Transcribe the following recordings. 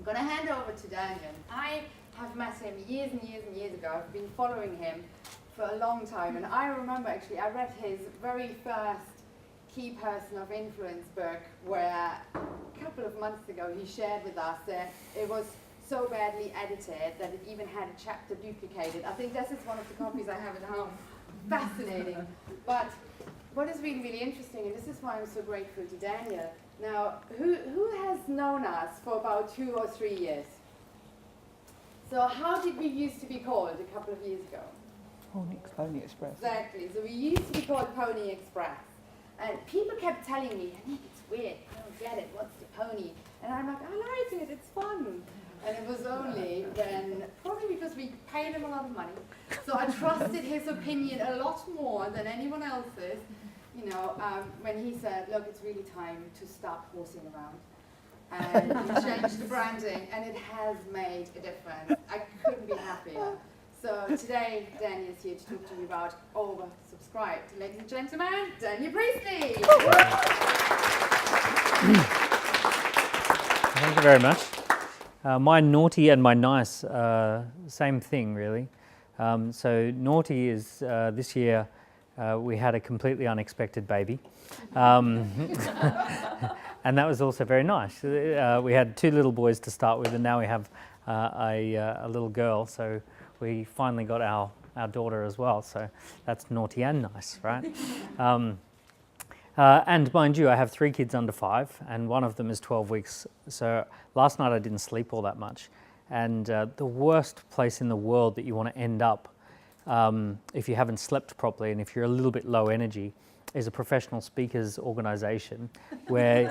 going to hand over to Daniel. I have met him years and years and years ago. I've been following him for a long time, and I remember actually I read his very first Key Person of Influence book, where a couple of months ago he shared with us that it was so badly edited that it even had a chapter duplicated. I think this is one of the copies I have at home. Fascinating. But what is really, really interesting, and this is why I'm so grateful to Daniel. Now, who has known us for about 2 or 3 years? So how did we used to be called a couple of years ago? Pony Express. Exactly. So we used to be called Pony Express. And people kept telling me, Nick, it's weird, I don't get it, what's the pony? And I'm like, I like it, it's fun. And it was only when, probably because we paid him a lot of money, so I trusted his opinion a lot more than anyone else's, you know, when he said, look, it's really time to stop horsing around. And we changed the branding, and it has made a difference. I couldn't be happier. So today, Daniel's here to talk to me about oversubscribed. Ladies and gentlemen, Daniel Priestley. Thank you very much. My naughty and my nice, same thing really. So naughty is this year we had a completely unexpected baby. And that was also very nice. We had 2 little boys to start with, and now we have a little girl. So we finally got our daughter as well. So that's naughty and nice, right? And mind you, I have 3 kids under 5, and one of them is 12 weeks. So last night I didn't sleep all that much. And the worst place in the world that you want to end up if you haven't slept properly and if you're a little bit low energy is a professional speakers organization where,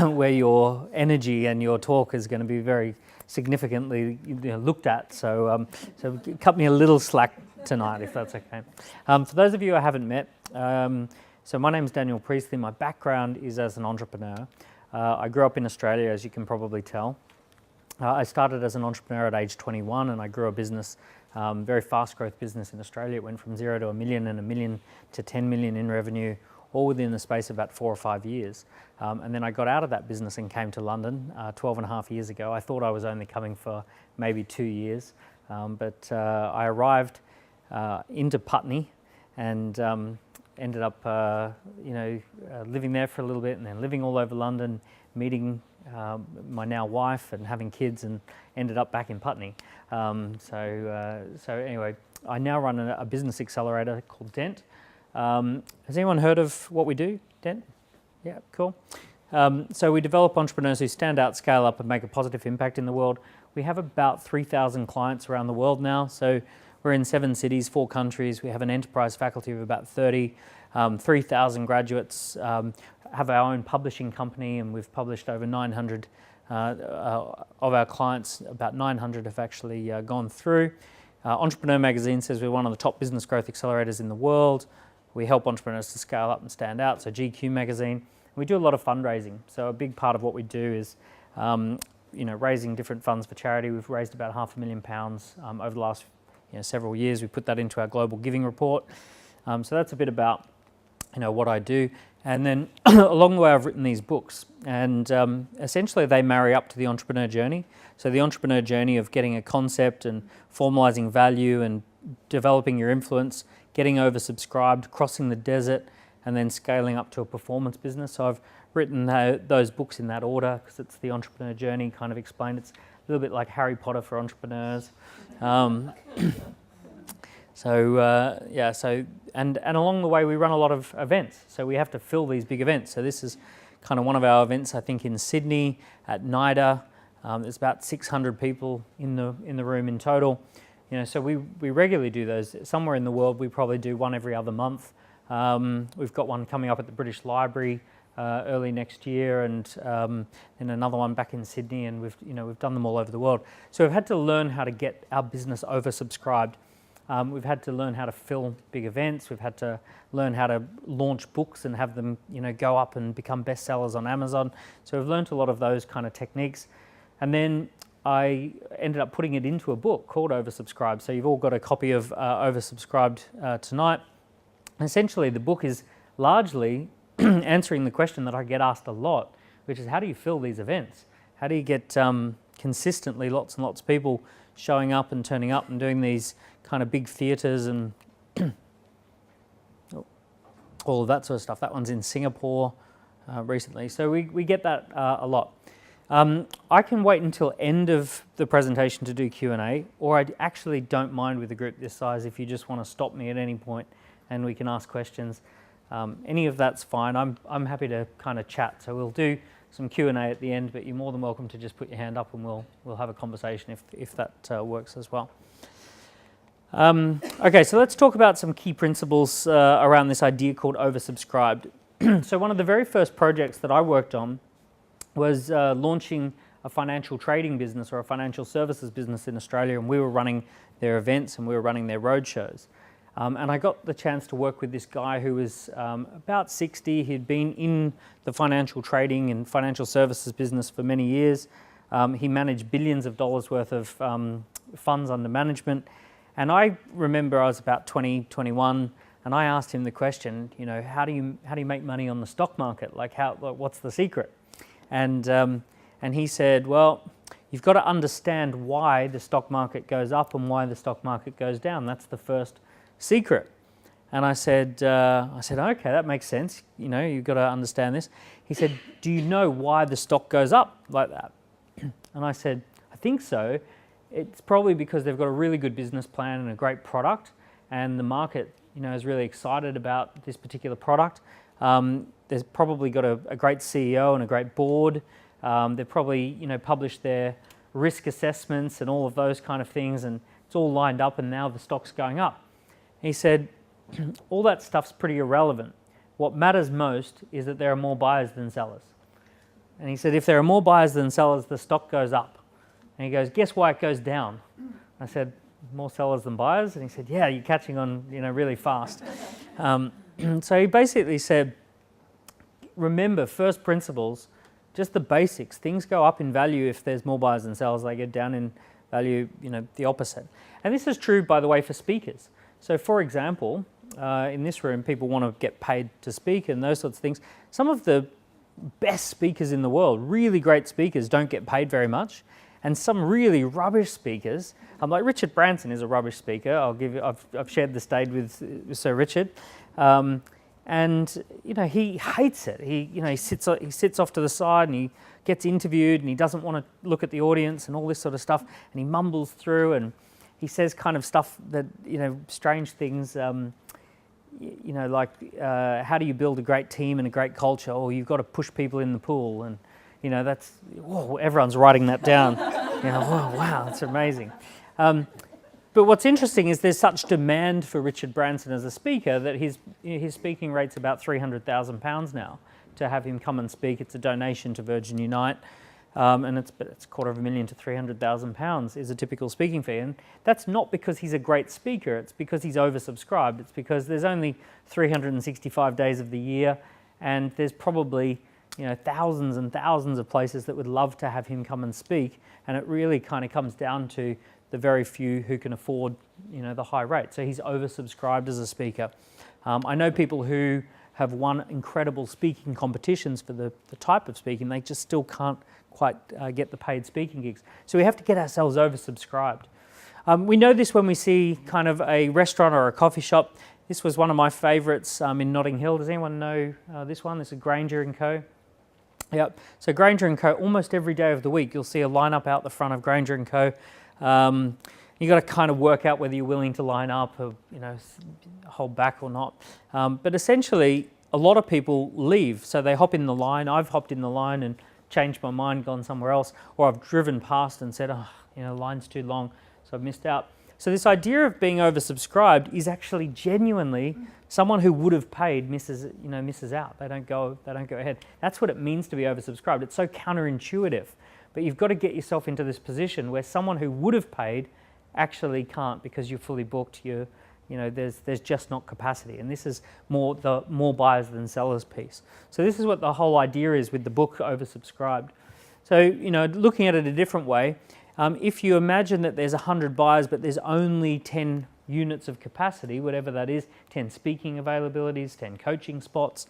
where your energy and your talk is going to be very significantly looked at. So, so cut me a little slack tonight if that's okay. For those of you I haven't met, so my name is Daniel Priestley. My background is as an entrepreneur. I grew up in Australia, as you can probably tell. I started as an entrepreneur at age 21, and I grew a business, very fast growth business in Australia. It went from 0 to $1 million and $1 million to 10 million in revenue, all within the space of about 4 or 5 years. And then I got out of that business and came to London 12 and a half years ago. I thought I was only coming for maybe 2 years, but I arrived into Putney and ended up, living there for a little bit, and then living all over London, meeting my now wife and having kids, and ended up back in Putney. So anyway, I now run a business accelerator called Dent. Has anyone heard of what we do, Dent? Yeah, cool. So we develop entrepreneurs who stand out, scale up, and make a positive impact in the world. We have about 3,000 clients around the world now. So we're in 7 cities, 4 countries. We have an enterprise faculty of about 30, 3,000 graduates, have our own publishing company, and we've published over 900 of our clients. About 900 have actually gone through. Entrepreneur Magazine says we're one of the top business growth accelerators in the world. We help entrepreneurs to scale up and stand out, so GQ Magazine. We do a lot of fundraising. So a big part of what we do is raising different funds for charity. We've raised about £500,000 over the last several years. We put that into our global giving report. So that's a bit about what I do. And then along the way I've written these books, and essentially they marry up to the entrepreneur journey. So the entrepreneur journey of getting a concept and formalizing value and developing your influence, getting oversubscribed, crossing the desert, and then scaling up to a performance business. So I've written those books in that order because it's the entrepreneur journey kind of explained. It's a little bit like Harry Potter for entrepreneurs. And along the way we run a lot of events. So we have to fill these big events. So this is kind of one of our events, I think, in Sydney at NIDA. There's about 600 people in the room in total. So we regularly do those. Somewhere in the world we probably do one every other month. We've got one coming up at the British Library early next year, and then another one back in Sydney, and we've done them all over the world. So we've had to learn how to get our business oversubscribed. We've had to learn how to fill big events. We've had to learn how to launch books and have them go up and become bestsellers on Amazon. So we've learned a lot of those kind of techniques. And then I ended up putting it into a book called Oversubscribed. So you've all got a copy of Oversubscribed tonight. Essentially, the book is largely answering the question that I get asked a lot, which is how do you fill these events? How do you get consistently lots and lots of people showing up and turning up and doing these kind of big theatres and all of that sort of stuff. That one's in Singapore recently. So we get that a lot. I can wait until end of the presentation to do Q&A, or I actually don't mind with a group this size if you just want to stop me at any point and we can ask questions. Any of that's fine. I'm happy to kind of chat. So we'll do some Q&A at the end, but you're more than welcome to just put your hand up and we'll have a conversation if that works as well. Okay, so let's talk about some key principles around this idea called oversubscribed. So one of the very first projects that I worked on was launching a financial trading business or a financial services business in Australia, and we were running their events and we were running their roadshows. And I got the chance to work with this guy who was about 60. He'd been in the financial trading and financial services business for many years. He managed billions of dollars worth of funds under management. And I remember I was about 20, 21, and I asked him the question, you know, how do you make money on the stock market? Like, what's the secret? And he said, well, you've got to understand why the stock market goes up and why the stock market goes down. That's the first secret. And I said, okay, that makes sense. You know, you've got to understand this. He said, do you know why the stock goes up like that? And I said, I think so. It's probably because they've got a really good business plan and a great product, and the market, you know, is really excited about this particular product. They've probably got a great CEO and a great board. They've probably, you know, published their risk assessments and all of those kind of things, and it's all lined up, and now the stock's going up. He said, all that stuff's pretty irrelevant. What matters most is that there are more buyers than sellers. And he said, if there are more buyers than sellers, the stock goes up. And he goes, guess why it goes down? I said, more sellers than buyers? And he said, yeah, you're catching on, you know, really fast. So he basically said, remember, first principles, just the basics. Things go up in value if there's more buyers than sellers. They go down in value, you know, the opposite. And this is true, by the way, for speakers. So for example, in this room, people want to get paid to speak and those sorts of things. Some of the best speakers in the world, really great speakers, don't get paid very much. And some really rubbish speakers, like Richard Branson is a rubbish speaker. I've shared the stage with Sir Richard, and you know, he hates it. He sits off to the side and he gets interviewed and he doesn't want to look at the audience and all this sort of stuff, and he mumbles through and he says kind of stuff that, you know, strange things. You know, like how do you build a great team and a great culture? Oh, you've got to push people in the pool, and you know, that's, whoa, everyone's writing that down. You know, whoa, wow, that's amazing. But what's interesting is there's such demand for Richard Branson as a speaker that his speaking rate's about £300,000 now to have him come and speak. It's a donation to Virgin Unite, and it's £250,000 to £300,000 is a typical speaking fee. And that's not because he's a great speaker. It's because he's oversubscribed. It's because there's only 365 days of the year, and there's probably, you know, thousands and thousands of places that would love to have him come and speak, and it really kind of comes down to the very few who can afford, you know, the high rate. So he's oversubscribed as a speaker. I know people who have won incredible speaking competitions for the type of speaking. They just still can't quite get the paid speaking gigs. So we have to get ourselves oversubscribed. We know this when we see kind of a restaurant or a coffee shop. This was one of my favourites in Notting Hill. Does anyone know this one? This is Granger & Co. Yep. So Granger & Co. almost every day of the week you'll see a lineup out the front of Granger & Co. You've got to kind of work out whether you're willing to line up or, you know, hold back or not. But essentially, a lot of people leave. So they hop in the line. I've hopped in the line and changed my mind, gone somewhere else. Or I've driven past and said, oh, you know, line's too long, so I've missed out. So this idea of being oversubscribed is actually genuinely someone who would have paid misses out. They don't go ahead. That's what it means to be oversubscribed. It's so counterintuitive. But you've got to get yourself into this position where someone who would have paid actually can't because you're fully booked. You know, there's just not capacity, and this is more buyers than sellers piece. So this is what the whole idea is with the book Oversubscribed. So, you know, looking at it a different way, if you imagine that there's 100 buyers but there's only 10 units of capacity, whatever that is, 10 speaking availabilities, 10 coaching spots,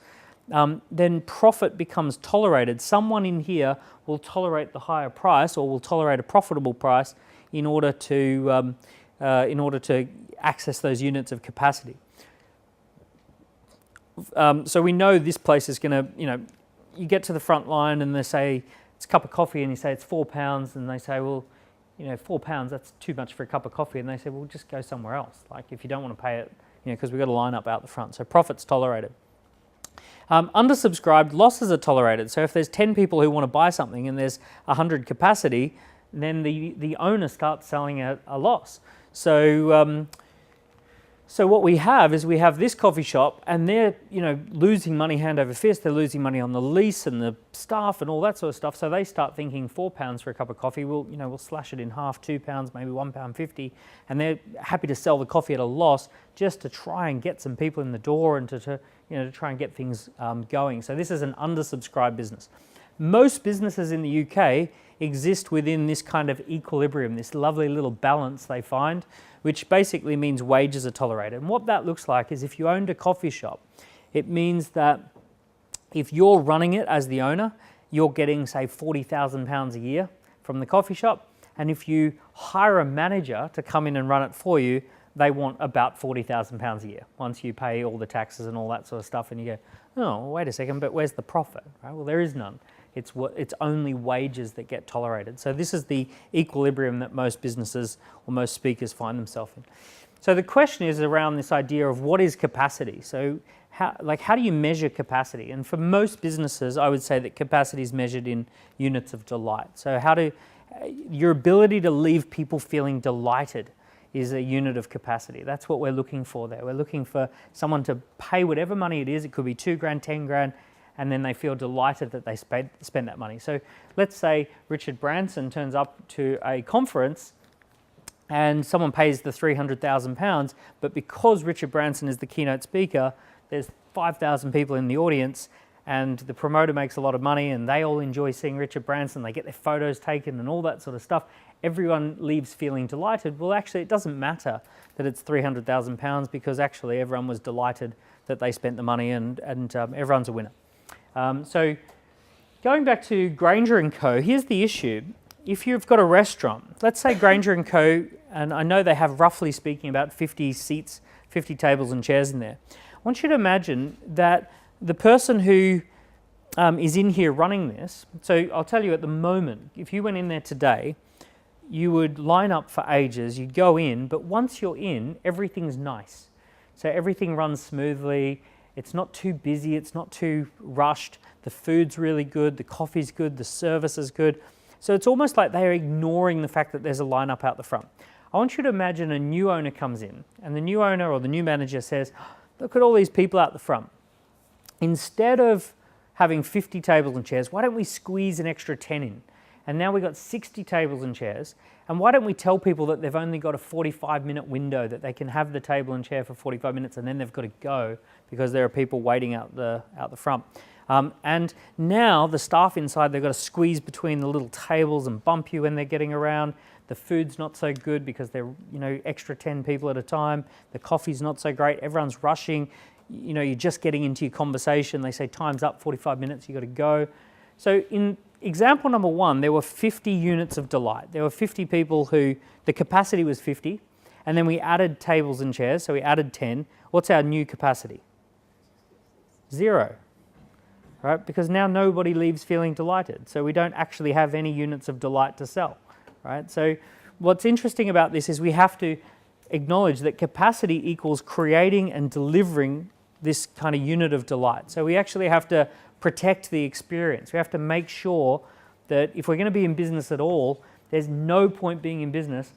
then profit becomes tolerated. Someone in here will tolerate the higher price or will tolerate a profitable price in order to access those units of capacity. So we know this place is going to, you get to the front line and they say it's a cup of coffee and you say it's £4 and they say, well, £4, that's too much for a cup of coffee. And they say, well, just go somewhere else. Like if you don't want to pay it, because we've got a line up out the front. So profit's tolerated. Undersubscribed, losses are tolerated. So if there's 10 people who want to buy something and there's 100 capacity, then the owner starts selling at a loss. So so what we have is we have this coffee shop and they're losing money hand over fist. They're losing money on the lease and the staff and all that sort of stuff. So they start thinking £4 for a cup of coffee. We'll slash it in half, £2, maybe £1.50, and they're happy to sell the coffee at a loss just to try and get some people in the door and to try and get things going. So this is an undersubscribed business. Most businesses in the UK exist within this kind of equilibrium, this lovely little balance they find, which basically means wages are tolerated. And what that looks like is if you owned a coffee shop, it means that if you're running it as the owner, you're getting, say, £40,000 a year from the coffee shop. And if you hire a manager to come in and run it for you, they want about £40,000 a year once you pay all the taxes and all that sort of stuff. And you go, oh, wait a second, but where's the profit? Right? Well, there is none. It's only wages that get tolerated. So this is the equilibrium that most businesses or most speakers find themselves in. So the question is around this idea of what is capacity? So how do you measure capacity? And for most businesses, I would say that capacity is measured in units of delight. So your ability to leave people feeling delighted is a unit of capacity. That's what we're looking for there. We're looking for someone to pay whatever money it is. It could be $2,000, $10,000, and then they feel delighted that they spent that money. So let's say Richard Branson turns up to a conference and someone pays the £300,000, but because Richard Branson is the keynote speaker, there's 5,000 people in the audience and the promoter makes a lot of money and they all enjoy seeing Richard Branson, they get their photos taken and all that sort of stuff. Everyone leaves feeling delighted. Well, actually, it doesn't matter that it's £300,000 because actually everyone was delighted that they spent the money and everyone's a winner. So going back to Granger & Co., here's the issue. If you've got a restaurant, let's say Granger & Co., and I know they have roughly speaking about 50 seats, 50 tables and chairs in there. I want you to imagine that the person who is in here running this, so I'll tell you at the moment, if you went in there today, you would line up for ages, you'd go in, but once you're in, everything's nice. So everything runs smoothly. It's not too busy, it's not too rushed, the food's really good, the coffee's good, the service is good. So it's almost like they're ignoring the fact that there's a lineup out the front. I want you to imagine a new owner comes in and the new owner or the new manager says, look at all these people out the front. Instead of having 50 tables and chairs, why don't we squeeze an extra 10 in? And now we've got 60 tables and chairs. And why don't we tell people that they've only got a 45-minute window, that they can have the table and chair for 45 minutes and then they've got to go because there are people waiting out the front. And now the staff inside, they've got to squeeze between the little tables and bump you when they're getting around. The food's not so good because they're extra 10 people at a time. The coffee's not so great. Everyone's rushing. You're just getting into your conversation. They say time's up, 45 minutes, you've got to go. So in example number one, there were 50 units of delight. There were 50 people who, the capacity was 50, and then we added tables and chairs, so we added 10. What's our new capacity? 0, right? Because now nobody leaves feeling delighted, so we don't actually have any units of delight to sell, right? So what's interesting about this is we have to acknowledge that capacity equals creating and delivering this kind of unit of delight. So we actually have to protect the experience. We have to make sure that if we're going to be in business at all, there's no point being in business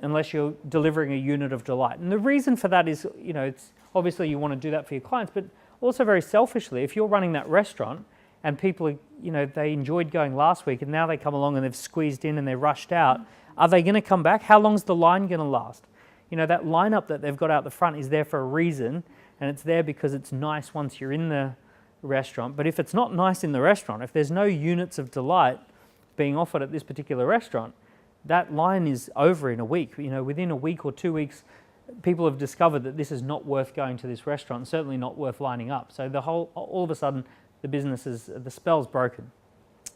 unless you're delivering a unit of delight. And the reason for that is, it's obviously you want to do that for your clients, but also very selfishly, if you're running that restaurant and people are, they enjoyed going last week and now they come along and they've squeezed in and they're rushed out, are they going to come back? How long's the line going to last? That lineup that they've got out the front is there for a reason, and it's there because it's nice once you're in the restaurant. But if it's not nice in the restaurant, if there's no units of delight being offered at this particular restaurant, that line is over in a week. Within a week or 2 weeks, people have discovered that this is not worth going to this restaurant, certainly not worth lining up. So all of a sudden, the spell's broken.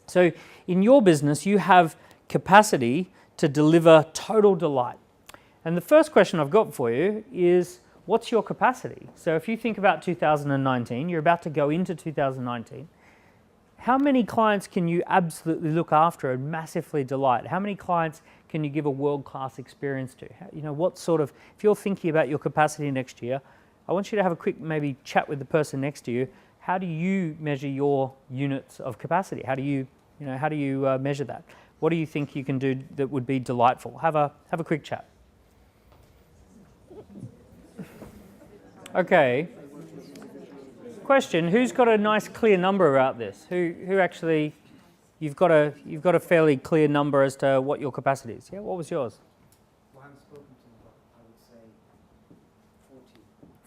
So in your business, you have capacity to deliver total delight. And the first question I've got for you is, what's your capacity? So if you think about 2019, you're about to go into 2019, how many clients can you absolutely look after and massively delight? How many clients can you give a world-class experience to? What sort of, if you're thinking about your capacity next year, I want you to have a quick maybe chat with the person next to you. How do you measure your units of capacity? How do you measure that? What do you think you can do that would be delightful? Have a quick chat. Okay. Question: who's got a nice clear number about this? Who actually? You've got a fairly clear number as to what your capacity is. Yeah. What was yours? Well, I haven't spoken to him, but I would say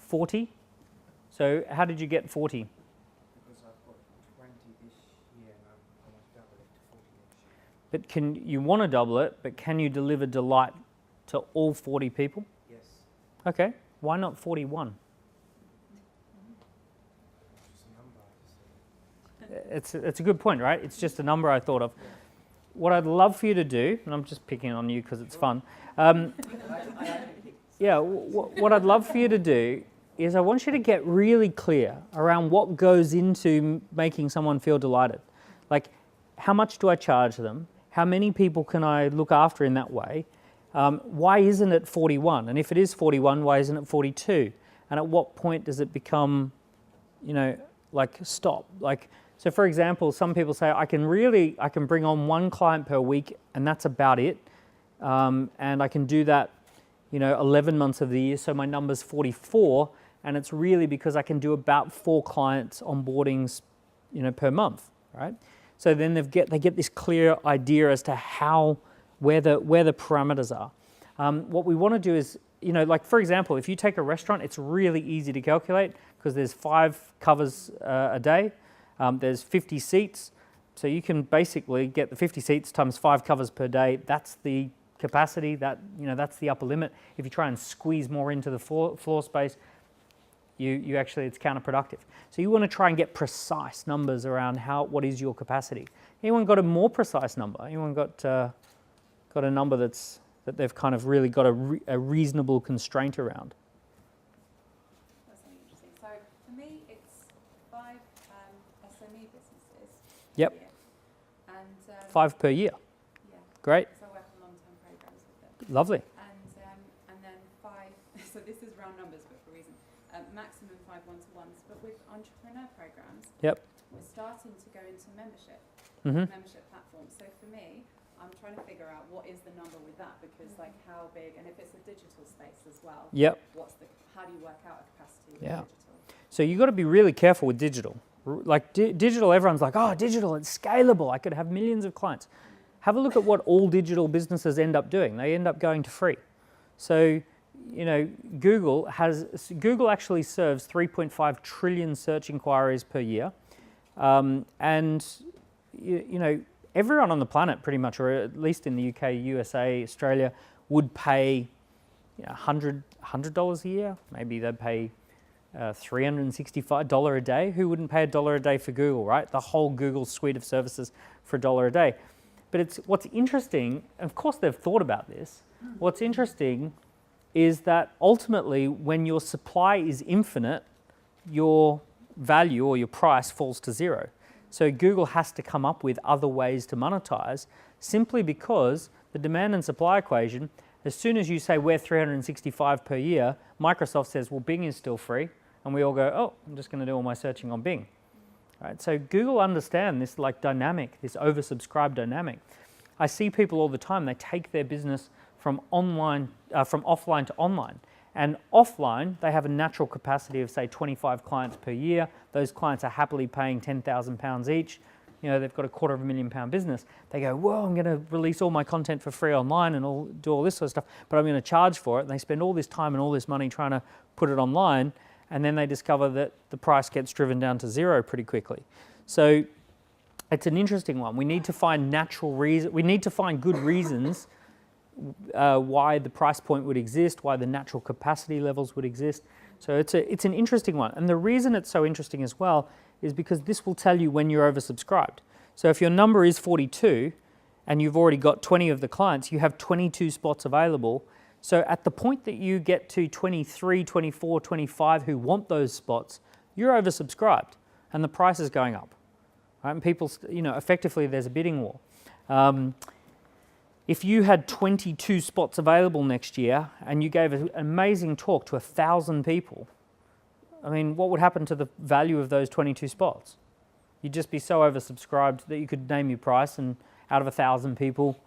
40. 40. So how did you get 40? Because I've got 20 this year, and I want to double it to 40 next year. But you want to double it? But can you deliver delight to all 40 people? Yes. Okay. Why not 41? It's a good point, right? It's just a number I thought of. What I'd love for you to do, and I'm just picking on you because it's fun. What I'd love for you to do is I want you to get really clear around what goes into making someone feel delighted. Like, how much do I charge them? How many people can I look after in that way? Why isn't it 41? And if it is 41, why isn't it 42? And at what point does it become, stop? So for example, some people say, I can bring on one client per week and that's about it. And I can do that, 11 months of the year. So my number's 44. And it's really because I can do about 4 clients onboardings, per month, right? So then they get this clear idea as to where the parameters are. What we want to do is, for example, if you take a restaurant, it's really easy to calculate because there's 5 covers a day. There's 50 seats, so you can basically get the 50 seats times 5 covers per day. That's the capacity. That's the upper limit. If you try and squeeze more into the floor space, you actually, it's counterproductive. So you want to try and get precise numbers around what is your capacity. Anyone got a more precise number? Anyone got a number that they've kind of really got a reasonable constraint around? That's something interesting. So for me, it's 5 SME businesses. Yep. Per year. And 5 per year. Yeah. Great. So I work on long-term programs with them. Lovely. And then 5. So this is round numbers, but for a reason. Maximum 5 one-to-ones. But with entrepreneur programs, Yep. we're starting to go into membership platforms. So for me, I'm trying to figure out what is the number with that, because how big, and if it's a digital space as well. Yep. How do you work out a capacity with Yeah. digital? So you've got to be really careful with digital. Digital, everyone's like, oh, digital, it's scalable. I could have millions of clients. Have a look at what all digital businesses end up doing. They end up going to free. So, Google actually serves 3.5 trillion search inquiries per year. Everyone on the planet pretty much, or at least in the UK, USA, Australia, would pay $100 a year. Maybe they'd pay $365 a day. Who wouldn't pay $1 a day for Google, right? The whole Google suite of services for $1 a day. But what's interesting, of course they've thought about this, what's interesting is that ultimately when your supply is infinite, your value or your price falls to zero. So Google has to come up with other ways to monetize, simply because the demand and supply equation, as soon as you say we're 365 per year, Microsoft says, well, Bing is still free. And we all go, oh, I'm just going to do all my searching on Bing. Right? So Google understand this dynamic, this oversubscribed dynamic. I see people all the time, they take their business from offline to online. And offline, they have a natural capacity of, say, 25 clients per year. Those clients are happily paying £10,000 each. They've got a £250,000 business. They go, whoa, I'm going to release all my content for free online and do all this sort of stuff, but I'm going to charge for it. And they spend all this time and all this money trying to put it online, and then they discover that the price gets driven down to zero pretty quickly. So it's an interesting one. We need to find natural reasons. We need to find good reasons why the price point would exist, why the natural capacity levels would exist. So it's an interesting one. And the reason it's so interesting as well is because this will tell you when you're oversubscribed. So if your number is 42 and you've already got 20 of the clients, you have 22 spots available. So at the point that you get to 23, 24, 25 who want those spots, you're oversubscribed and the price is going up. Right? And people, effectively there's a bidding war. If you had 22 spots available next year and you gave an amazing talk to 1,000 people, I mean, what would happen to the value of those 22 spots? You'd just be so oversubscribed that you could name your price, and out of 1,000 people,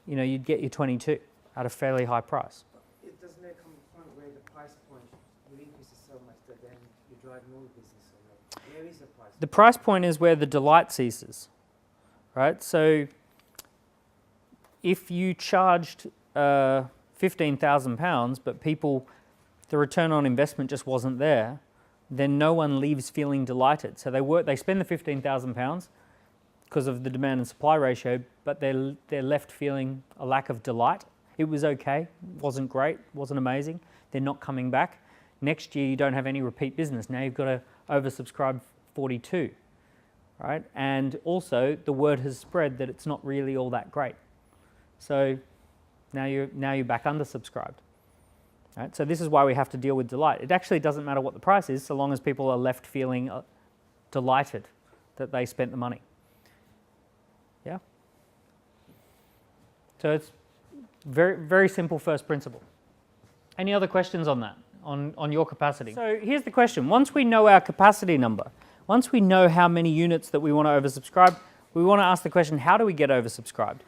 you'd get your 22 at a fairly high price. It doesn't there come a point where the price point will increase so much that then you drive more business away? Where is the price? The price point is where the delight ceases, right? So if you charged £15,000, but the return on investment just wasn't there, then no one leaves feeling delighted. So they spend the £15,000 because of the demand and supply ratio, but they're left feeling a lack of delight. It was okay, wasn't great, wasn't amazing. They're not coming back. Next year you don't have any repeat business. Now you've got to oversubscribe 42, right? And also the word has spread that it's not really all that great. So now you're back undersubscribed. Right? So this is why we have to deal with delight. It actually doesn't matter what the price is, so long as people are left feeling delighted that they spent the money. Yeah? So it's very, very simple first principle. Any other questions on that, on your capacity? So here's the question. Once we know our capacity number, once we know how many units that we want to oversubscribe, we want to ask the question, how do we get oversubscribed?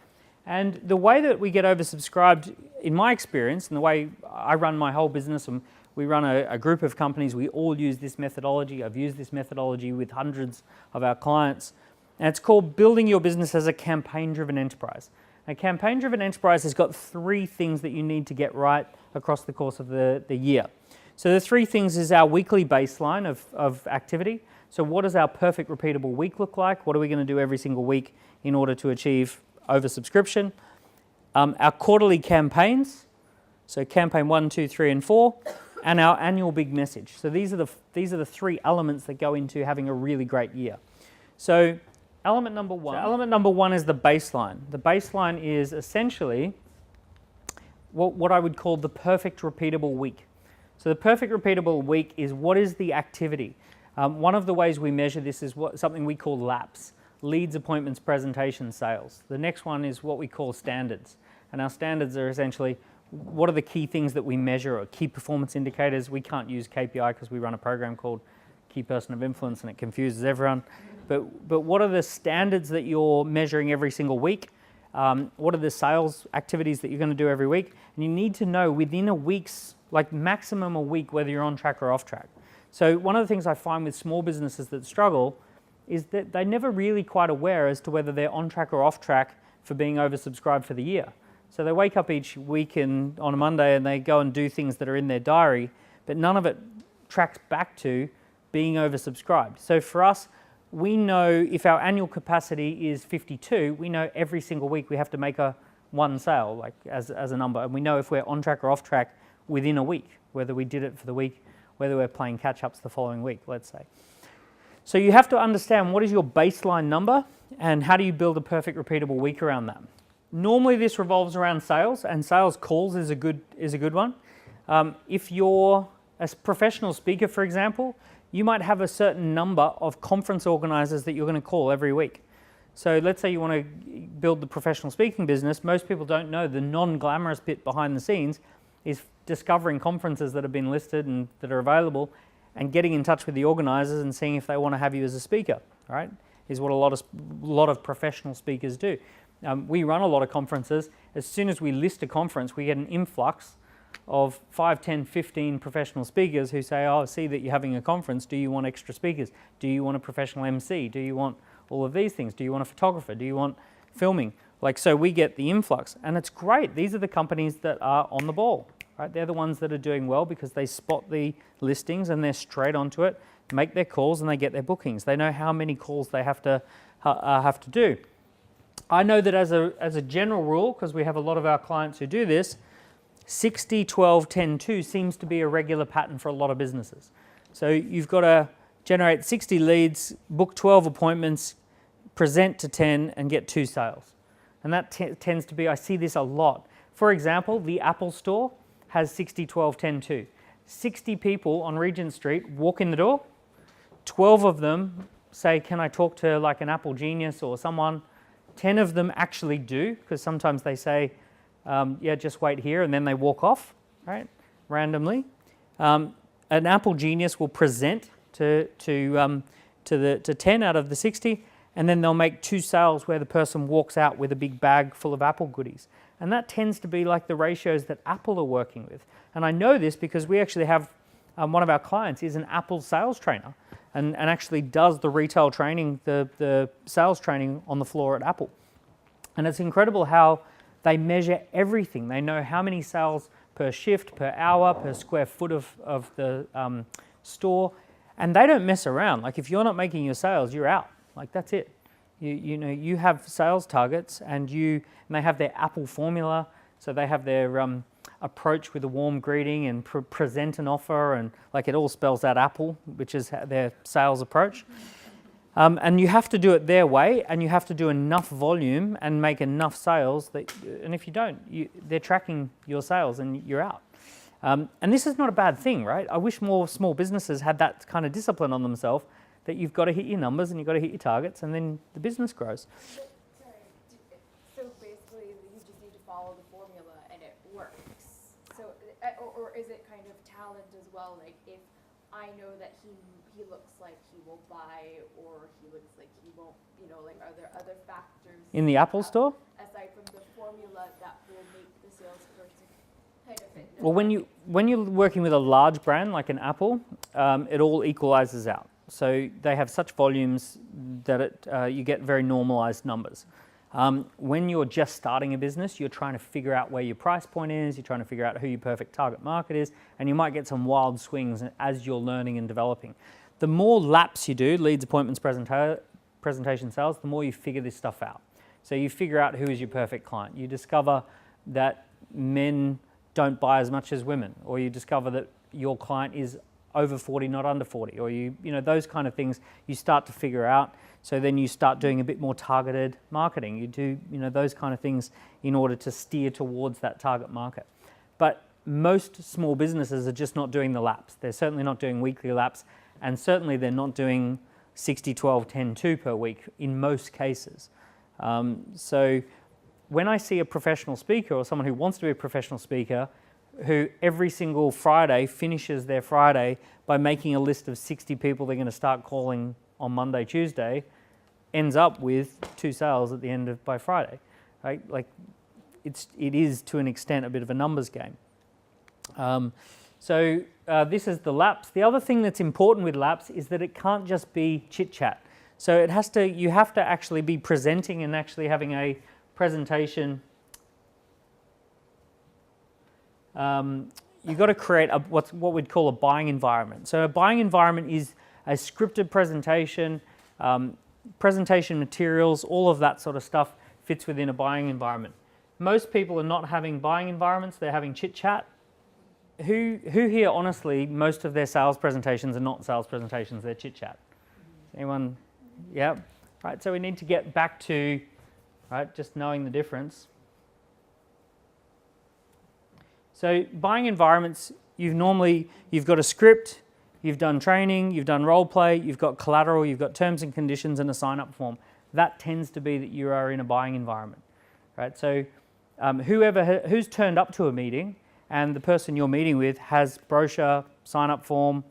And the way that we get oversubscribed, in my experience, and the way I run my whole business, and we run a group of companies, we all use this methodology. I've used this methodology with hundreds of our clients. And it's called building your business as a campaign-driven enterprise. A campaign-driven enterprise has got 3 things that you need to get right across the course of the year. So the 3 things is our weekly baseline of activity. So what does our perfect repeatable week look like? What are we going to do every single week in order to achieve oversubscription? Our quarterly campaigns, so campaign 1, 2, 3, and 4, and our annual big message. So these are the 3 elements that go into having a really great year. So element number one is the baseline. The baseline is essentially what I would call the perfect repeatable week. So the perfect repeatable week is what is the activity. One of the ways we measure this is something we call LAPS. Leads, appointments, presentations, sales. The next one is what we call standards. And our standards are essentially what are the key things that we measure, or key performance indicators. We can't use KPI because we run a program called Key Person of Influence and it confuses everyone. But what are the standards that you're measuring every single week? What are the sales activities that you're going to do every week? And you need to know within a week's, like maximum a week, whether you're on track or off track. So one of the things I find with small businesses that struggle is that they're never really quite aware as to whether they're on track or off track for being oversubscribed for the year. So they wake up each week on a Monday and they go and do things that are in their diary, but none of it tracks back to being oversubscribed. So for us, we know if our annual capacity is 52, we know every single week we have to make one sale, like as a number, and we know if we're on track or off track within a week, whether we did it for the week, whether we're playing catch-ups the following week, let's say. So you have to understand what is your baseline number and how do you build a perfect repeatable week around that. Normally this revolves around sales, and sales calls is a good one. If you're a professional speaker, for example, you might have a certain number of conference organizers that you're going to call every week. So let's say you want to build the professional speaking business. Most people don't know the non-glamorous bit behind the scenes is discovering conferences that have been listed and that are available and getting in touch with the organizers and seeing if they want to have you as a speaker, right? Is what a lot of professional speakers do. We run a lot of conferences. As soon as we list a conference, we get an influx of 5, 10, 15 professional speakers who say, oh, I see that you're having a conference. Do you want extra speakers? Do you want a professional MC? Do you want all of these things? Do you want a photographer? Do you want filming? So we get the influx, and it's great. These are the companies that are on the ball, right? They're the ones that are doing well because they spot the listings and they're straight onto it, make their calls, and they get their bookings. They know how many calls they have to do. I know that as a general rule, because we have a lot of our clients who do this, 60, 12, 10, 2 seems to be a regular pattern for a lot of businesses. So you've got to generate 60 leads, book 12 appointments, present to 10 and get 2 sales. And that tends to be, I see this a lot. For example, the Apple store has 60, 12, 10, 2. 60 people on Regent Street walk in the door, 12 of them say, can I talk to like an Apple genius or someone? 10 of them actually do, because sometimes they say, yeah, just wait here, and then they walk off, right, randomly. An Apple genius will present to 10 out of the 60, and then they'll make 2 sales where the person walks out with a big bag full of Apple goodies. And that tends to be like the ratios that Apple are working with. And I know this because we actually have one of our clients is an Apple sales trainer and actually does the retail training, the sales training on the floor at Apple. And it's incredible how they measure everything. They know how many sales per shift, per hour, per square foot of the store. And they don't mess around. Like if you're not making your sales, you're out. Like that's it. You know, you have sales targets and they have their Apple formula. So they have their approach with a warm greeting and present an offer, and like it all spells out Apple, which is their sales approach. And you have to do it their way, and you have to do enough volume and make enough sales that, and if you don't, they're tracking your sales and you're out. And this is not a bad thing, right? I wish more small businesses had that kind of discipline on themselves, that you've got to hit your numbers and you've got to hit your targets, and then the business grows. So basically, you just need to follow the formula and it works. So, or is it kind of talent as well? Like if I know that he looks like he will buy, or he looks like he won't, you know, like are there other factors In the Apple store? aside from the formula that will make the salesperson kind of fit? Well, when you're working with a large brand like an Apple, it all equalizes out. So they have such volumes that you get very normalized numbers. When you're just starting a business, you're trying to figure out where your price point is, you're trying to figure out who your perfect target market is, and you might get some wild swings as you're learning and developing. The more laps you do, leads, appointments, presentation, sales, the more you figure this stuff out. So you figure out who is your perfect client. You discover that men don't buy as much as women, or you discover that your client is over 40, not under 40, or you know, those kind of things you start to figure out. So then you start doing a bit more targeted marketing. You do, you know, those kind of things in order to steer towards that target market. But most small businesses are just not doing the laps. They're certainly not doing weekly laps, and certainly they're not doing 60, 12, 10, 2 per week in most cases. So when I see a professional speaker or someone who wants to be a professional speaker who every single Friday finishes their Friday by making a list of 60 people they're going to start calling on Monday, Tuesday, ends up with 2 sales at the end of by Friday, right? Like it is to an extent a bit of a numbers game. So this is the laps. The other thing that's important with laps is that it can't just be chit chat. So you have to actually be presenting and actually having a presentation. You've got to create what we'd call a buying environment. So a buying environment is a scripted presentation, presentation materials, all of that sort of stuff fits within a buying environment. Most people are not having buying environments, they're having chit chat. Who here, honestly, most of their sales presentations are not sales presentations, they're chit chat? Anyone? Yeah. Right, so we need to get back to, right, just knowing the difference. So buying environments, you've got a script, you've done training, you've done role play, you've got collateral, you've got terms and conditions and a sign-up form. That tends to be that you are in a buying environment, right? So who's turned up to a meeting and the person you're meeting with has brochure, sign-up form,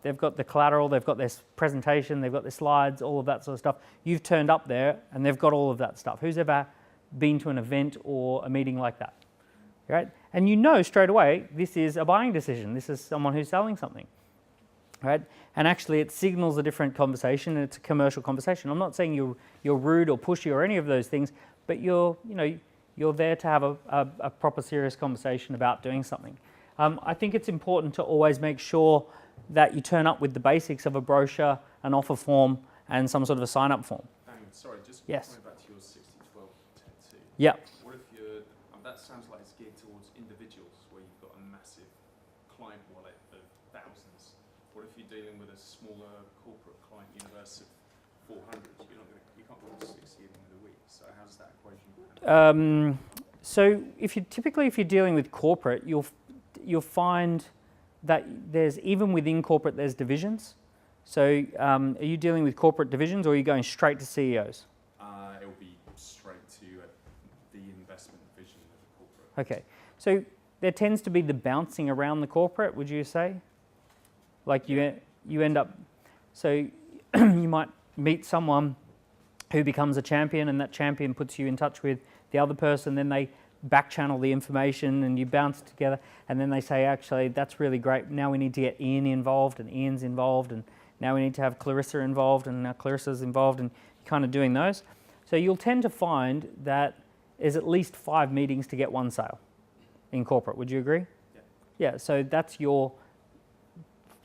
they've got the collateral, they've got their presentation, they've got their slides, all of that sort of stuff. You've turned up there and they've got all of that stuff. Who's ever been to an event or a meeting like that, right? And you know straight away, this is a buying decision. This is someone who's selling something, right? And actually it signals a different conversation, and it's a commercial conversation. I'm not saying you're rude or pushy or any of those things, but you're there to have a proper serious conversation about doing something. I think it's important to always make sure that you turn up with the basics of a brochure, an offer form, and some sort of a sign-up form. Sorry, just yes. coming back to your 60 Yeah. What if you're, that sounds like it's geared towards individuals where you've got a massive client wallet of thousands. What if you're dealing with a smaller corporate client universe of 400? You can't go to 60 in a week. So how does that equation work? So if you're dealing with corporate, you'll find that there's, even within corporate, there's divisions. So are you dealing with corporate divisions, or are you going straight to CEOs? It'll be straight to the investment division of the corporate. Okay, so there tends to be the bouncing around the corporate, would you say? Like you end up, so you might meet someone who becomes a champion, and that champion puts you in touch with the other person, then they back channel the information and you bounce together, and then they say, actually, that's really great, now we need to get Ian involved, and Ian's involved, and now we need to have Clarissa involved, and now Clarissa's involved, and kind of doing those. So you'll tend to find that there's at least 5 meetings to get 1 sale in corporate. Would you agree? Yeah. Yeah, so that's your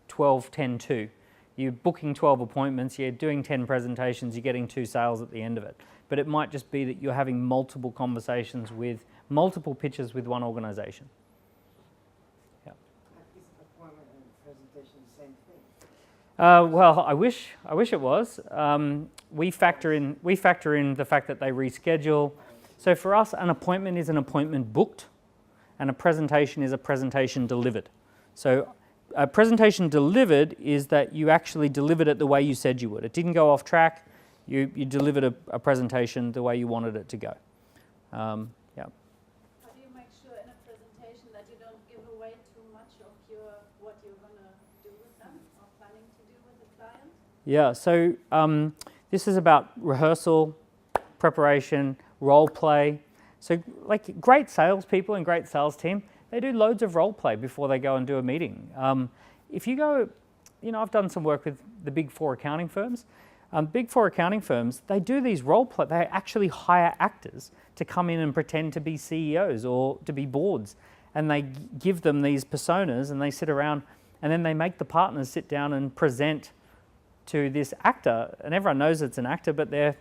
12, 10, 2. You're booking 12 appointments, you're doing 10 presentations, you're getting 2 sales at the end of it. But it might just be that you're having multiple conversations with multiple pitches with one organisation. Yeah. Is appointment and presentation the same thing? Well, I wish it was. We factor in the fact that they reschedule. So for us, an appointment is an appointment booked, and a presentation is a presentation delivered. So a presentation delivered is that you actually delivered it the way you said you would. It didn't go off track. You delivered a presentation the way you wanted it to go. Yeah. How do you make sure in a presentation that you don't give away too much of what you're going to do with them or planning to do with the client? Yeah, so this is about rehearsal, preparation, role play. So like great salespeople and great sales team, they do loads of role play before they go and do a meeting. If you go, I've done some work with the Big 4 accounting firms. Big 4 accounting firms, they do these role play, they actually hire actors to come in and pretend to be CEOs or to be boards. And they give them these personas, and they sit around, and then they make the partners sit down and present to this actor. And everyone knows it's an actor, but they're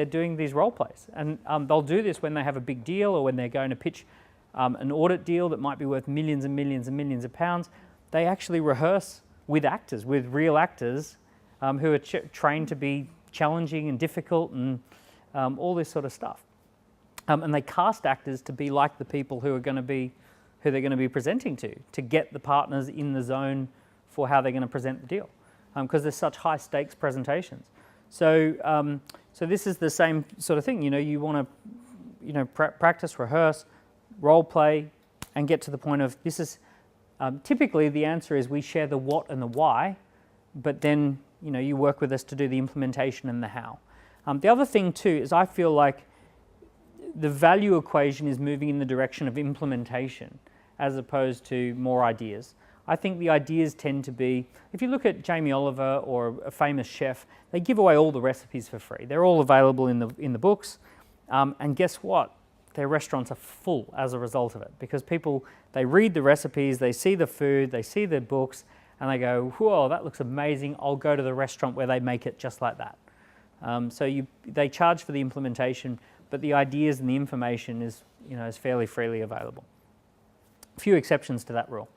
doing these role plays. And they'll do this when they have a big deal, or when they're going to pitch an audit deal that might be worth millions and millions and millions of pounds. They actually rehearse with actors, with real actors, who are trained to be challenging and difficult and all this sort of stuff. And they cast actors to be like the people who they're going to be presenting to get the partners in the zone for how they're going to present the deal, because they're such high stakes presentations. So this is the same sort of thing. You want to practice, rehearse, role play, and get to the point of this is typically the answer is we share the what and the why, but then you work with us to do the implementation and the how. The other thing too is I feel like the value equation is moving in the direction of implementation as opposed to more ideas. I think the ideas tend to be, if you look at Jamie Oliver or a famous chef, they give away all the recipes for free. They're all available in the books, and guess what? Their restaurants are full as a result of it, because people, they read the recipes, they see the food, they see the books, and they go, whoa, that looks amazing, I'll go to the restaurant where they make it just like that. So they charge for the implementation, but the ideas and the information is fairly freely available. A few exceptions to that rule.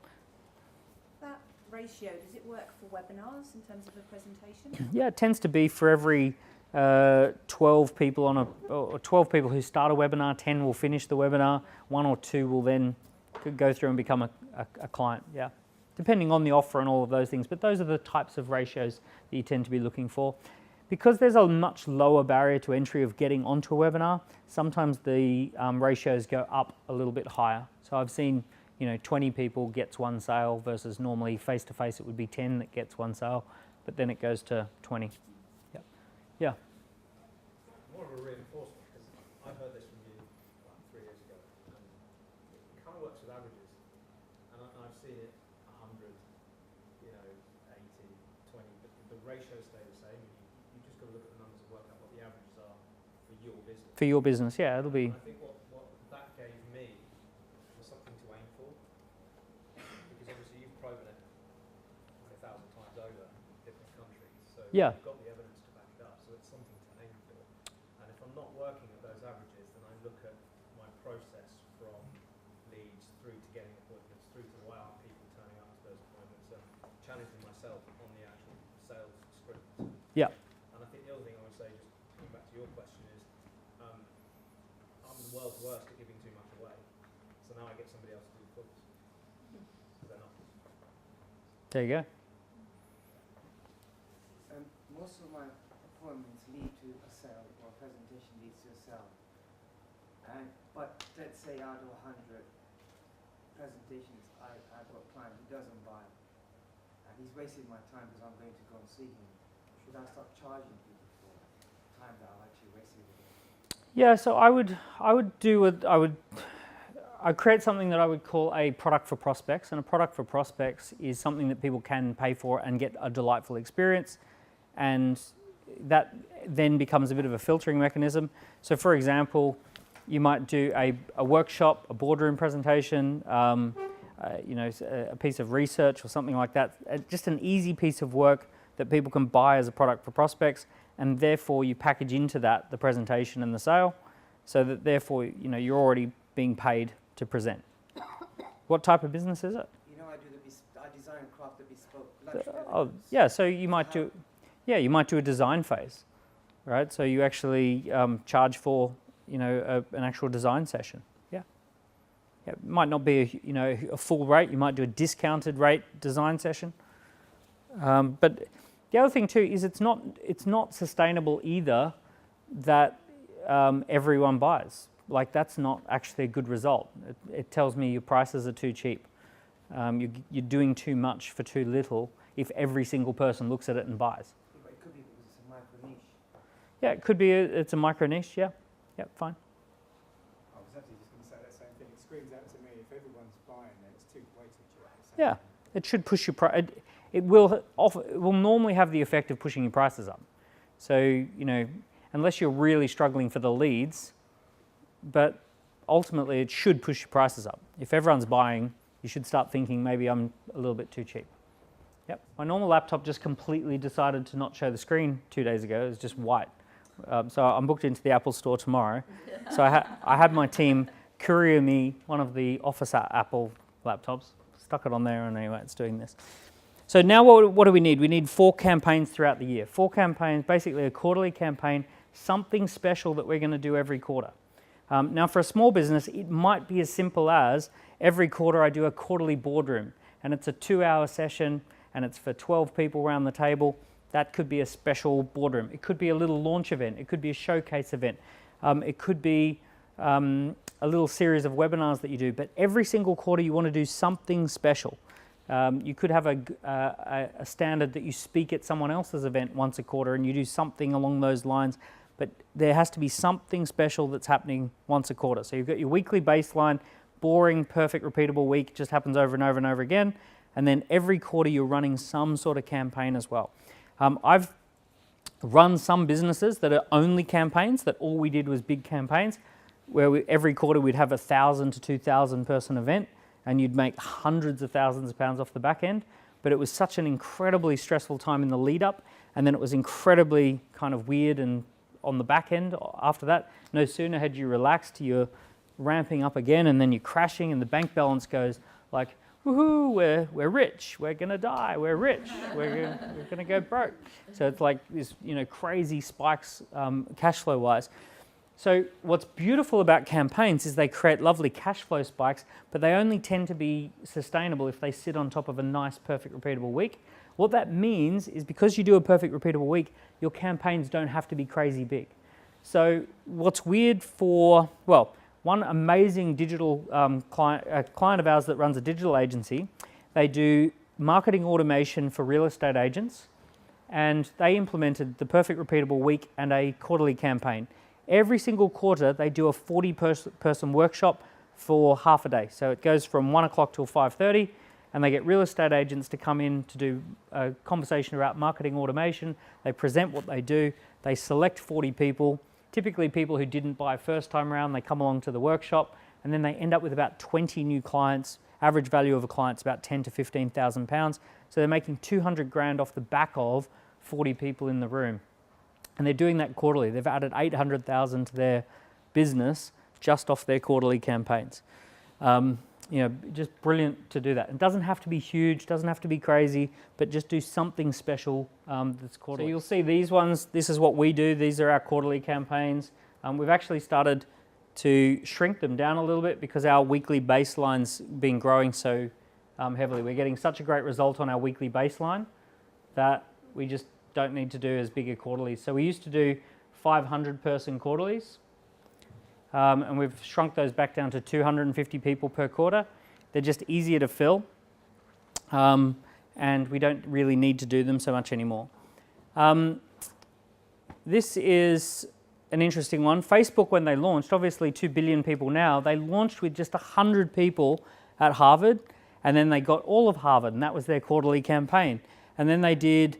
That ratio, does it work for webinars in terms of a presentation? Yeah, it tends to be for every 12 people or 12 people who start a webinar, 10 will finish the webinar, 1 or 2 will then go through and become a client, yeah. Depending on the offer and all of those things, but those are the types of ratios that you tend to be looking for. Because there's a much lower barrier to entry of getting onto a webinar, sometimes the ratios go up a little bit higher. So I've seen 20 people gets 1 sale versus normally face-to-face it would be 10 that gets 1 sale, but then it goes to 20. Yeah. More of a reinforcement, because I heard this from you like 3 years ago, and it kind of works with averages, and I've seen it 100, 80, 20, but the ratios stay the same. You just got to look at the numbers and work out what the averages are for your business. For your business, yeah, it'll be. I think what that gave me was something to aim for, because obviously you've proven it 1,000 times over in different countries, so Yeah. you've got the evidence to back it up, so it's something to aim for. And if I'm not working at those averages, then I look at process from leads through to getting appointments, through to why aren't people turning up to those appointments, and challenging myself on the actual sales script. Yeah. And I think the other thing I would say, just coming back to your question, is I'm the world's worst at giving too much away. So now I get somebody else to do the calls. They're not. There you go. Most of my appointments lead to a sale, or a presentation leads to a sale. But let's say out of 100 presentations, I've got a client who doesn't buy, and he's wasting my time because I'm going to go and see him. Should I start charging people for time that I've actually wasted with them? Yeah, so I'd create something that I would call a product for prospects, and a product for prospects is something that people can pay for and get a delightful experience, and that then becomes a bit of a filtering mechanism. So for example, you might do a workshop, a boardroom presentation, a piece of research or something like that, just an easy piece of work that people can buy as a product for prospects, and therefore you package into that the presentation and the sale, so that therefore you're already being paid to present. What type of business is it? I design and craft the bespoke luxury Oh, items. yeah. So you might do, you might do a design phase, right? So you actually charge for an actual design session. Yeah. It might not be a full rate. You might do a discounted rate design session. But the other thing too is it's not sustainable either that everyone buys. Like, that's not actually a good result. It tells me your prices are too cheap. You're doing too much for too little if every single person looks at it and buys. But it could be because it's a micro niche. Yeah, it could be it's a micro niche. Yeah, fine. I was actually just going to say that same thing. It screams out to me, if everyone's buying, then it's too way too cheap. Yeah, it should push your price. It will normally have the effect of pushing your prices up. So unless you're really struggling for the leads, but ultimately it should push your prices up. If everyone's buying, you should start thinking maybe I'm a little bit too cheap. Yep. My normal laptop just completely decided to not show the screen 2 days ago. It was just white. So I'm booked into the Apple store tomorrow. So I had my team courier me one of the Office Apple laptops, stuck it on there, and anyway, it's doing this. So now what do we need? We need 4 campaigns throughout the year. 4 campaigns, basically a quarterly campaign, something special that we're going to do every quarter. Now for a small business, it might be as simple as every quarter I do a quarterly boardroom, and it's a 2-hour session, and it's for 12 people around the table. That could be a special boardroom. It could be a little launch event. It could be a showcase event. It could be a little series of webinars that you do. But every single quarter you want to do something special. You could have a standard that you speak at someone else's event once a quarter, and you do something along those lines. But there has to be something special that's happening once a quarter. So you've got your weekly baseline, boring, perfect, repeatable week, just happens over and over and over again. And then every quarter you're running some sort of campaign as well. I've run some businesses that are only campaigns, that all we did was big campaigns, where every quarter we'd have 1,000 to 2,000 person event, and you'd make hundreds of thousands of pounds off the back end. But it was such an incredibly stressful time in the lead up, and then it was incredibly kind of weird and on the back end after that. No sooner had you relaxed, you're ramping up again, and then you're crashing, and the bank balance goes like, woohoo, we're rich, we're gonna die, we're rich, we're gonna go broke. So it's like this, crazy spikes cash flow wise. So what's beautiful about campaigns is they create lovely cash flow spikes, but they only tend to be sustainable if they sit on top of a nice, perfect, repeatable week. What that means is because you do a perfect, repeatable week, your campaigns don't have to be crazy big. So what's weird for, one amazing digital client of ours that runs a digital agency, they do marketing automation for real estate agents, and they implemented the perfect, repeatable week and a quarterly campaign. Every single quarter, they do a 40-person workshop for half a day. So it goes from 1 o'clock till 5:30, and they get real estate agents to come in to do a conversation about marketing automation. They present what they do. They select 40 people, typically people who didn't buy first time around. They come along to the workshop, and then they end up with about 20 new clients. Average value of a client is about 10 to 15,000 pounds. So they're making 200 grand off the back of 40 people in the room. And they're doing that quarterly. They've added 800,000 to their business just off their quarterly campaigns. Just brilliant to do that. It doesn't have to be huge, doesn't have to be crazy, but just do something special that's quarterly. So you'll see these ones, this is what we do. These are our quarterly campaigns. We've actually started to shrink them down a little bit because our weekly baseline's been growing so heavily. We're getting such a great result on our weekly baseline that we just don't need to do as big a quarterlies. So we used to do 500-person quarterlies, and we've shrunk those back down to 250 people per quarter. They're just easier to fill, and we don't really need to do them so much anymore. This is an interesting one. Facebook, when they launched, obviously 2 billion people now, they launched with just 100 people at Harvard, and then they got all of Harvard, and that was their quarterly campaign. And then they did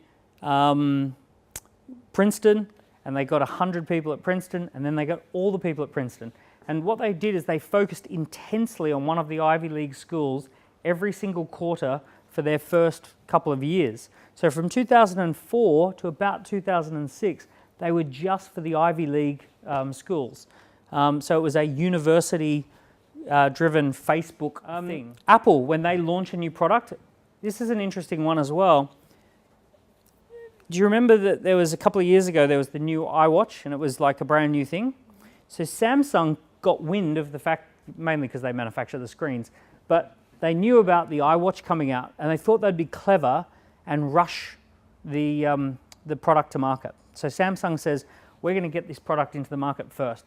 Princeton, and they got 100 people at Princeton, and then they got all the people at Princeton. And what they did is they focused intensely on one of the Ivy League schools every single quarter for their first couple of years. So from 2004 to about 2006, they were just for the Ivy League schools. So it was a university-driven Facebook thing. Apple, when they launch a new product, this is an interesting one as well. Do you remember that there was a couple of years ago, there was the new iWatch, and it was like a brand new thing? So Samsung got wind of the fact, mainly because they manufacture the screens, but they knew about the iWatch coming out, and they thought they'd be clever and rush the product to market. So Samsung says, we're going to get this product into the market first.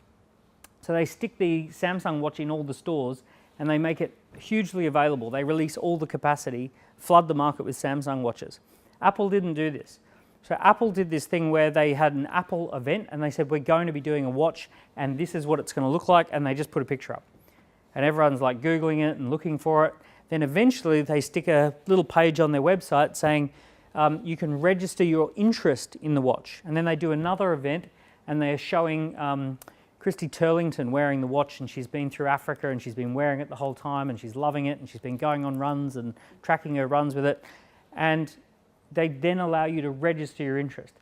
So they stick the Samsung watch in all the stores, and they make it hugely available. They release all the capacity, flood the market with Samsung watches. Apple didn't do this. So Apple did this thing where they had an Apple event, and they said, we're going to be doing a watch, and this is what it's going to look like, and they just put a picture up. And everyone's like Googling it and looking for it. Then eventually they stick a little page on their website saying, you can register your interest in the watch. And then they do another event, and they're showing Christy Turlington wearing the watch, and she's been through Africa, and she's been wearing it the whole time, and she's loving it, and she's been going on runs and tracking her runs with it. And they then allow you to register your interest.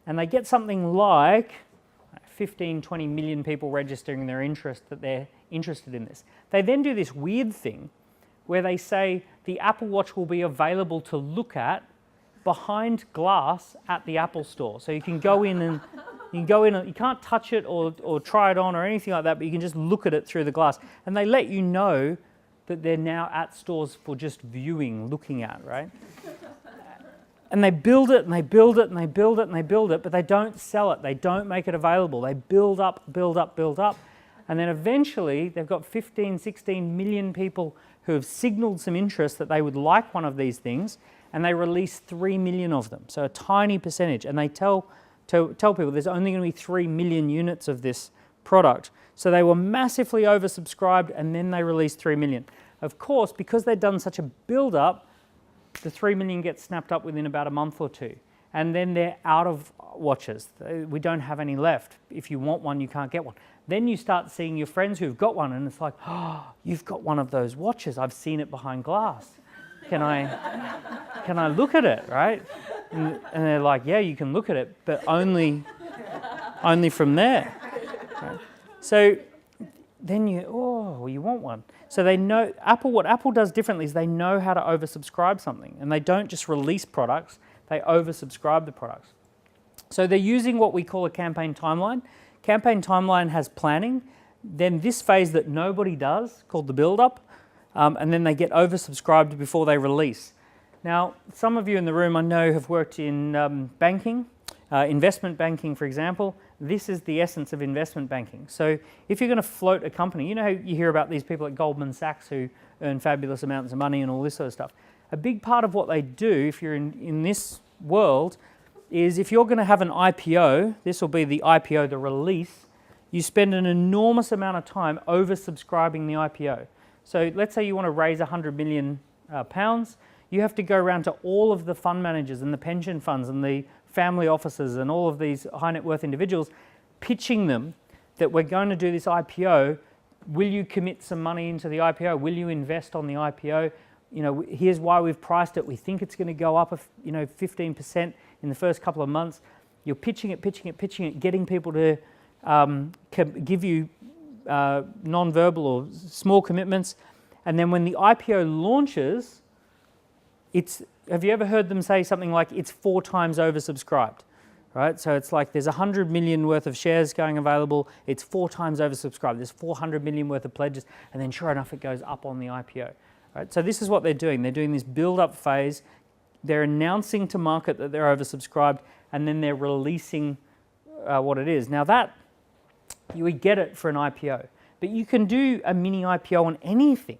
And they get something like 15, 20 million people registering their interest, that they're interested in this. They then do this weird thing where they say the Apple Watch will be available to look at behind glass at the Apple store. So you can go in and you can't touch it or try it on or anything like that, but you can just look at it through the glass. And they let you know that they're now at stores for just viewing, looking at, right? And they build it, and they build it, and they build it, and they build it, but they don't sell it. They don't make it available. They build up, build up, build up. And then eventually, they've got 15, 16 million people who have signaled some interest that they would like one of these things, and they release 3 million of them. So a tiny percentage. And they tell people there's only going to be 3 million units of this product. So they were massively oversubscribed, and then they released 3 million. Of course, because they'd done such a build-up, the 3 million gets snapped up within about a month or two. And then they're out of watches. We don't have any left. If you want one, you can't get one. Then you start seeing your friends who've got one, and it's like, oh, you've got one of those watches. I've seen it behind glass. Can I look at it, right? And they're like, yeah, you can look at it, but only from there. Right? So then you want one. So they know, what Apple does differently is they know how to oversubscribe something, and they don't just release products, they oversubscribe the products. So they're using what we call a campaign timeline. Campaign timeline has planning, then this phase that nobody does, called the build-up, and then they get oversubscribed before they release. Now, some of you in the room I know have worked in banking, investment banking, for example. This is the essence of investment banking. So if you're going to float a company, you know how you hear about these people at Goldman Sachs who earn fabulous amounts of money and all this sort of stuff. A big part of what they do, if you're in this world, is if you're going to have an IPO, this will be the IPO, the release, you spend an enormous amount of time oversubscribing the IPO. So let's say you want to raise £100 million. You have to go around to all of the fund managers and the pension funds and the family offices and all of these high net worth individuals, pitching them that we're going to do this IPO. Will you commit some money into the IPO? Will you invest on the IPO? You know, here's why we've priced it. We think it's going to go up, 15% in the first couple of months. You're pitching it, getting people to give you non-verbal or small commitments. And then when the IPO launches, have you ever heard them say something like it's 4 times oversubscribed? Right? So it's like there's 100 million worth of shares going available, it's 4 times oversubscribed, there's 400 million worth of pledges, and then sure enough it goes up on the IPO. Right? So this is what they're doing. They're doing this build-up phase. They're announcing to market that they're oversubscribed, and then they're releasing what it is. Now that, you would get it for an IPO, but you can do a mini IPO on anything.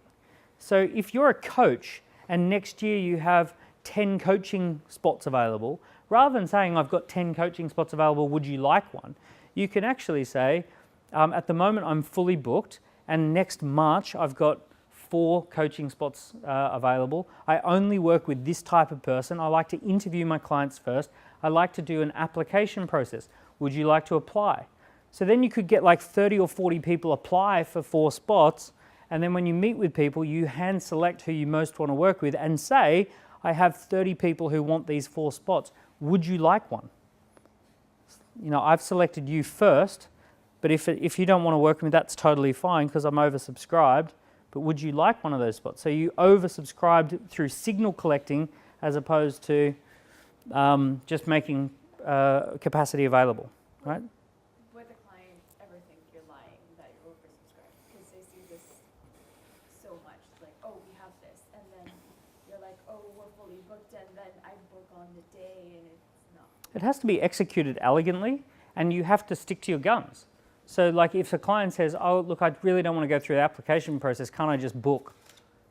So if you're a coach and next year you have 10 coaching spots available, rather than saying, I've got 10 coaching spots available, would you like one? You can actually say, at the moment I'm fully booked, and next March I've got 4 coaching spots available. I only work with this type of person. I like to interview my clients first. I like to do an application process. Would you like to apply? So then you could get like 30 or 40 people apply for 4 spots, and then when you meet with people, you hand select who you most want to work with and say, I have 30 people who want these 4 spots. Would you like one? You know, I've selected you first, but if you don't want to work with me, that's totally fine because I'm oversubscribed, but would you like one of those spots? So you oversubscribed through signal collecting as opposed to just making capacity available, right? Would the client ever think you're lying, that you're oversubscribed? Because they see this so much, like, oh, we have this, and then you're like, oh, we're fully booked, and then I book on the day, and it's not. It has to be executed elegantly, and you have to stick to your guns. So like if a client says, oh, look, I really don't want to go through the application process, can't I just book?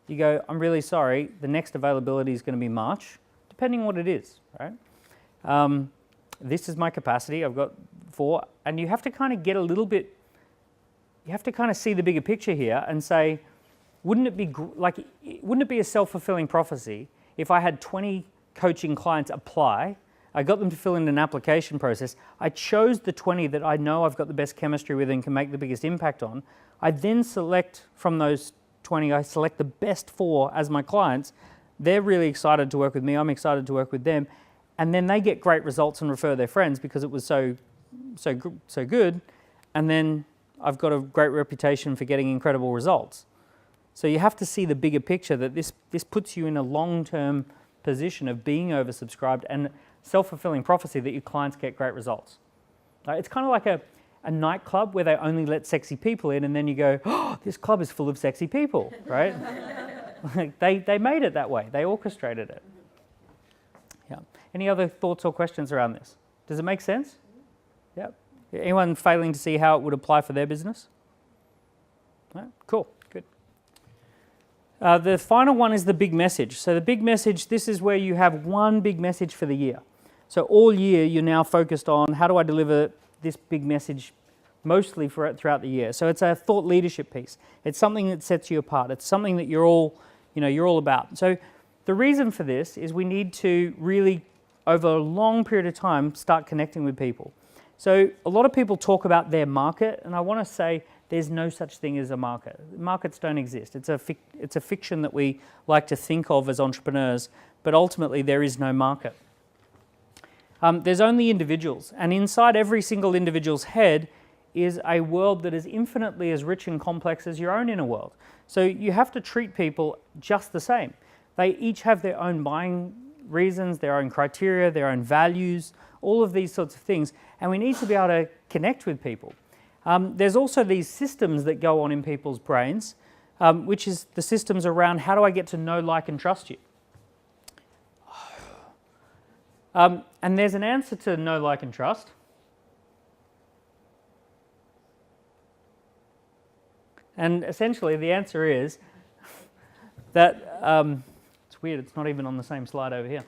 You go, I'm really sorry, the next availability is going to be March, depending what it is, right? This is my capacity, I've got 4, and you have to kind of get a little bit, you have to kind of see the bigger picture here and say, wouldn't it be a self-fulfilling prophecy if I had 20 coaching clients apply, I got them to fill in an application process, I chose the 20 that I know I've got the best chemistry with and can make the biggest impact on, I then select from those 20, I select the best 4 as my clients, they're really excited to work with me, I'm excited to work with them, and then they get great results and refer their friends because it was so good, and then I've got a great reputation for getting incredible results. So you have to see the bigger picture that this puts you in a long-term position of being oversubscribed and self-fulfilling prophecy that your clients get great results. It's kind of like a nightclub where they only let sexy people in, and then you go, oh, this club is full of sexy people, right? they made it that way. They orchestrated it. Yeah. Any other thoughts or questions around this? Does it make sense? Yeah. Anyone failing to see how it would apply for their business? No? Cool. Good. The final one is the big message. So the big message, this is where you have one big message for the year. So all year you're now focused on how do I deliver this big message mostly throughout the year. So it's a thought leadership piece. It's something that sets you apart. It's something that you're all about. So the reason for this is we need to really, over a long period of time, start connecting with people. So a lot of people talk about their market, and I want to say there's no such thing as a market. Markets don't exist. It's a fiction that we like to think of as entrepreneurs, but ultimately there is no market. There's only individuals, and inside every single individual's head is a world that is infinitely as rich and complex as your own inner world. So you have to treat people just the same. They each have their own buying reasons, their own criteria, their own values, all of these sorts of things, and we need to be able to connect with people. There's also these systems that go on in people's brains, which is the systems around how do I get to know, like, and trust you. And there's an answer to know, like, and trust. And essentially the answer is that, it's weird, it's not even on the same slide over here.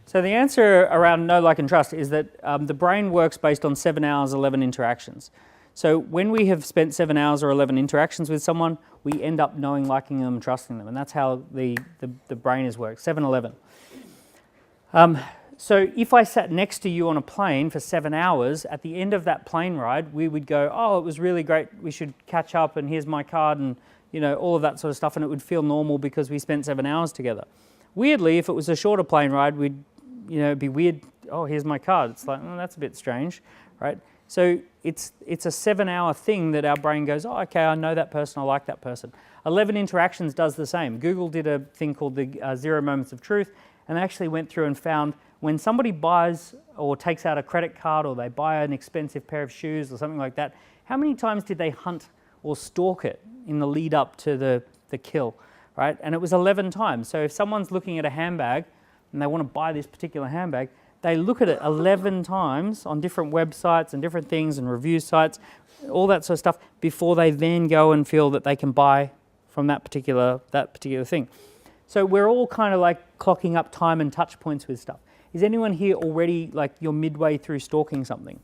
So the answer around know, like, and trust is that the brain works based on 7 hours, 11 interactions. So when we have spent 7 hours or 11 interactions with someone, we end up knowing, liking them, trusting them. And that's how the brain is worked, 7-11. So if I sat next to you on a plane for 7 hours, at the end of that plane ride, we would go, oh, it was really great, we should catch up, and here's my card, and all of that sort of stuff, and it would feel normal because we spent 7 hours together. Weirdly, if it was a shorter plane ride, we'd it'd be weird. Oh, here's my card. It's like, that's a bit strange, right? So it's a 7-hour thing that our brain goes, oh, okay, I know that person, I like that person. 11 Interactions does the same. Google did a thing called the 0 Moments of Truth, and they actually went through and found when somebody buys or takes out a credit card or they buy an expensive pair of shoes or something like that, how many times did they hunt or stalk it in the lead up to the kill, right? And it was 11 times. So if someone's looking at a handbag and they want to buy this particular handbag, they look at it 11 times on different websites and different things and review sites, all that sort of stuff, before they then go and feel that they can buy from that particular thing. So we're all kind of like clocking up time and touch points with stuff. Is anyone here already, like, you're midway through stalking something?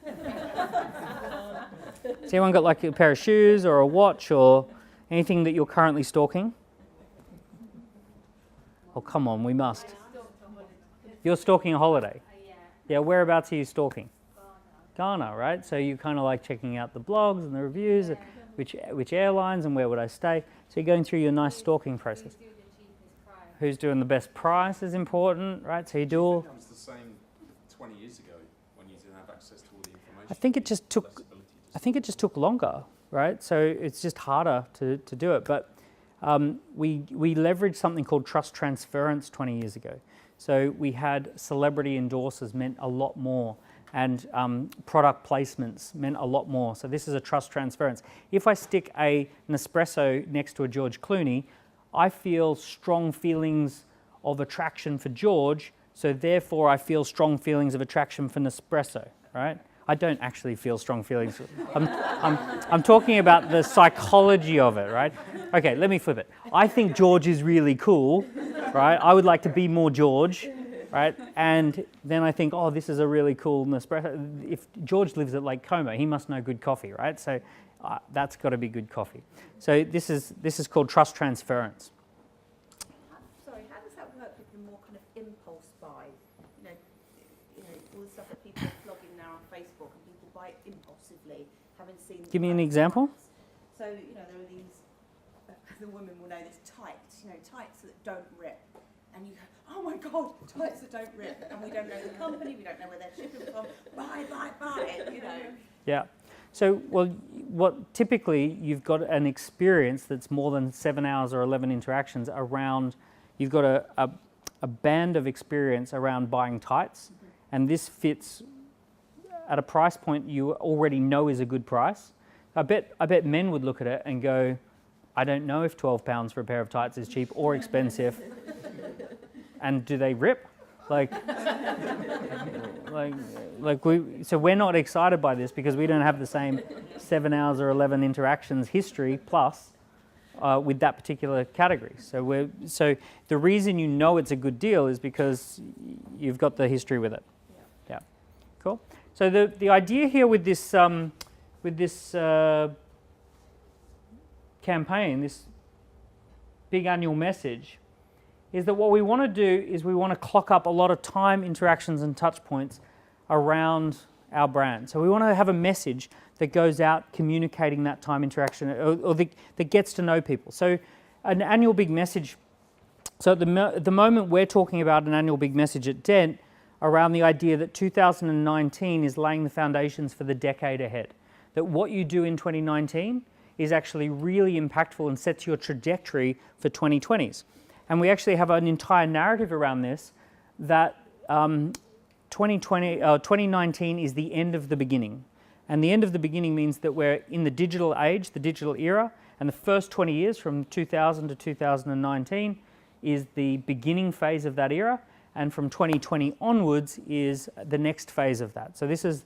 Has anyone got like a pair of shoes or a watch or anything that you're currently stalking? Oh, come on, we must. You're stalking a holiday? Yeah, whereabouts are you stalking? Ghana, right? So you're kind of like checking out the blogs and the reviews, which airlines and where would I stay. So you're going through your nice stalking process. Who's doing the best price is important, right? So you do all... It was the same 20 years ago when you didn't have access to all the information. I think it just took longer, right? So it's just harder to do it. But we leveraged something called trust transference 20 years ago. So we had celebrity endorsers meant a lot more, and product placements meant a lot more. So this is a trust transference. If I stick an espresso next to a George Clooney, I feel strong feelings of attraction for George, so therefore I feel strong feelings of attraction for Nespresso, right? I don't actually feel strong feelings. I'm talking about the psychology of it, right? Okay, let me flip it. I think George is really cool, right? I would like to be more George, right? And then I think, oh, this is a really cool Nespresso. If George lives at Lake Como, he must know good coffee, right? So that's got to be good coffee. So this is called trust transference. Sorry, how does that work with the more kind of impulse buy? You know, all the stuff that people are blogging now on Facebook, and people buy impulsively, having seen. Give me an example. So there are these. The women will know this tights, tights that don't rip, and you go, oh my God, tights that don't rip, and we don't know the company, we don't know where they're shipping from. Buy it, Yeah. So, well, what typically you've got an experience that's more than 7 hours or 11 interactions around, you've got a band of experience around buying tights, and this fits at a price point you already know is a good price. I bet men would look at it and go, I don't know if £12 for a pair of tights is cheap or expensive, and do they rip? So we're not excited by this because we don't have the same 7 hours or 11 interactions history plus with that particular category. So the reason you know it's a good deal is because you've got the history with it. Yeah. Cool. So the idea here with this campaign, this big annual message, is that what we want to do is we want to clock up a lot of time, interactions and touch points around our brand. So we want to have a message that goes out communicating that time interaction or that gets to know people. So an annual big message, so at the moment we're talking about an annual big message at Dent around the idea that 2019 is laying the foundations for the decade ahead. That what you do in 2019 is actually really impactful and sets your trajectory for 2020s. And we actually have an entire narrative around this that 2019 is the end of the beginning. And the end of the beginning means that we're in the digital age, the digital era, and the first 20 years from 2000 to 2019 is the beginning phase of that era, and from 2020 onwards is the next phase of that. So this is,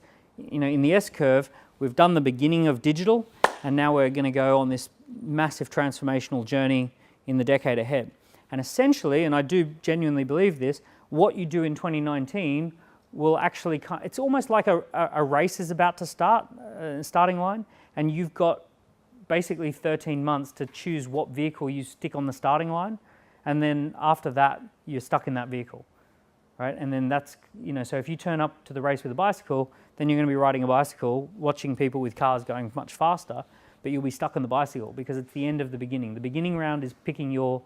in the S-curve, we've done the beginning of digital, and now we're going to go on this massive transformational journey in the decade ahead. And essentially, and I do genuinely believe this, what you do in 2019 will actually, it's almost like a race is about to start, starting line, and you've got basically 13 months to choose what vehicle you stick on the starting line, and then after that, you're stuck in that vehicle, right? And then that's, so if you turn up to the race with a bicycle, then you're going to be riding a bicycle, watching people with cars going much faster, but you'll be stuck on the bicycle because it's the end of the beginning. The beginning round is picking your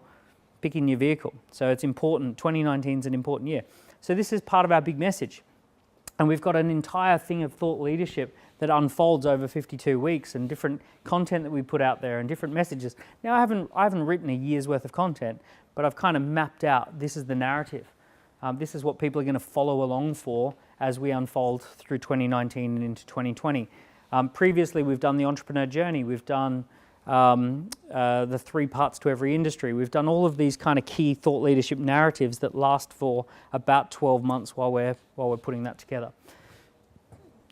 vehicle. So it's important. 2019 is an important year. So this is part of our big message. And we've got an entire thing of thought leadership that unfolds over 52 weeks and different content that we put out there and different messages. Now, I haven't written a year's worth of content, but I've kind of mapped out this is the narrative. This is what people are going to follow along for as we unfold through 2019 and into 2020. Previously, we've done the entrepreneur journey. We've done the 3 parts to every industry. We've done all of these kind of key thought leadership narratives that last for about 12 months while we're putting that together.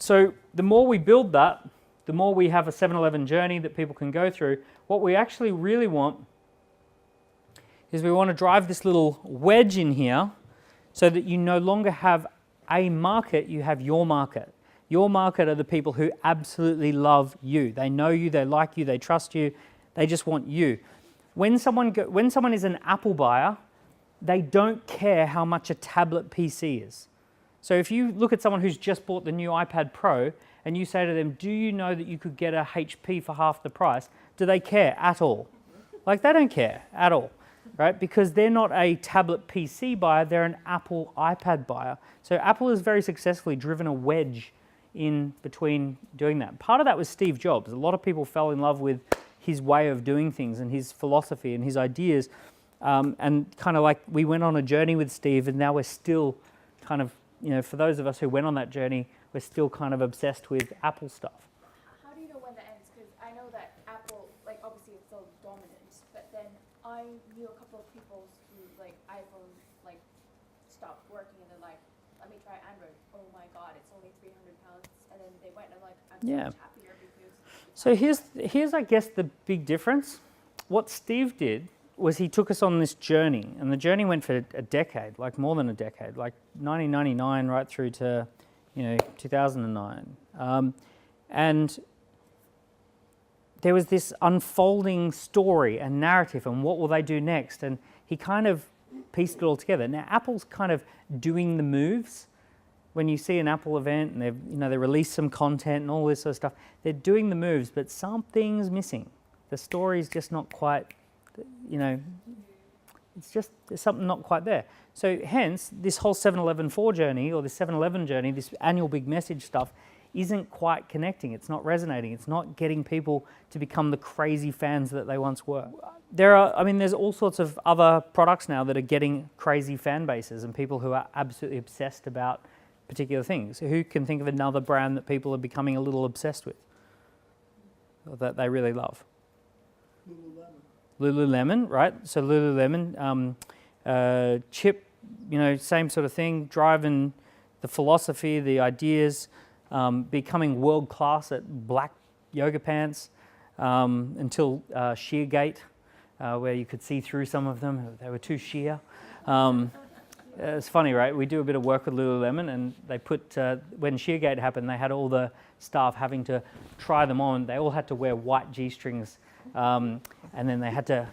So the more we build that, the more we have a 7-Eleven journey that people can go through. What we actually really want is we want to drive this little wedge in here so that you no longer have a market, you have your market. Your market are the people who absolutely love you. They know you, they like you, they trust you, they just want you. When someone is an Apple buyer, they don't care how much a tablet PC is. So if you look at someone who's just bought the new iPad Pro and you say to them, do you know that you could get a HP for half the price? Do they care at all? Like, they don't care at all, right? Because they're not a tablet PC buyer, they're an Apple iPad buyer. So Apple has very successfully driven a wedge in between doing that. Part of that was Steve Jobs. A lot of people fell in love with his way of doing things and his philosophy and his ideas. And kind of like we went on a journey with Steve, and now we're still kind of, you know, for those of us who went on that journey, we're still kind of obsessed with Apple stuff. How do you know when that ends? Because I know that Apple, like, obviously it's so dominant, but then I knew a couple of people who, like, iPhone, like, stopped working and they're like, let me try Android. Oh my God, it's only £300. And then they went and like, I'm so much happier because... So here's I guess the big difference. What Steve did was he took us on this journey, and the journey went for a decade, like more than a decade, like 1999 right through to, 2009. And there was this unfolding story and narrative, and what will they do next? And he kind of pieced it all together. Now, Apple's kind of doing the moves. When you see an Apple event and they release some content and all this sort of stuff, they're doing the moves, but something's missing. The story's just not quite, it's just, there's something not quite there. So hence, this whole 7-Eleven 4 journey, or the 7-Eleven journey, this annual big message stuff, isn't quite connecting. It's not resonating. It's not getting people to become the crazy fans that they once were. There's all sorts of other products now that are getting crazy fan bases and people who are absolutely obsessed about particular things. Who can think of another brand that people are becoming a little obsessed with, or that they really love? Lululemon, right? So Lululemon, Chip, same sort of thing, driving the philosophy, the ideas, becoming world class at black yoga pants until Sheergate, where you could see through some of them. They were too sheer. It's funny, right? We do a bit of work with Lululemon, and they put, when Sheergate happened, they had all the staff having to try them on. They all had to wear white G-strings, and then they had to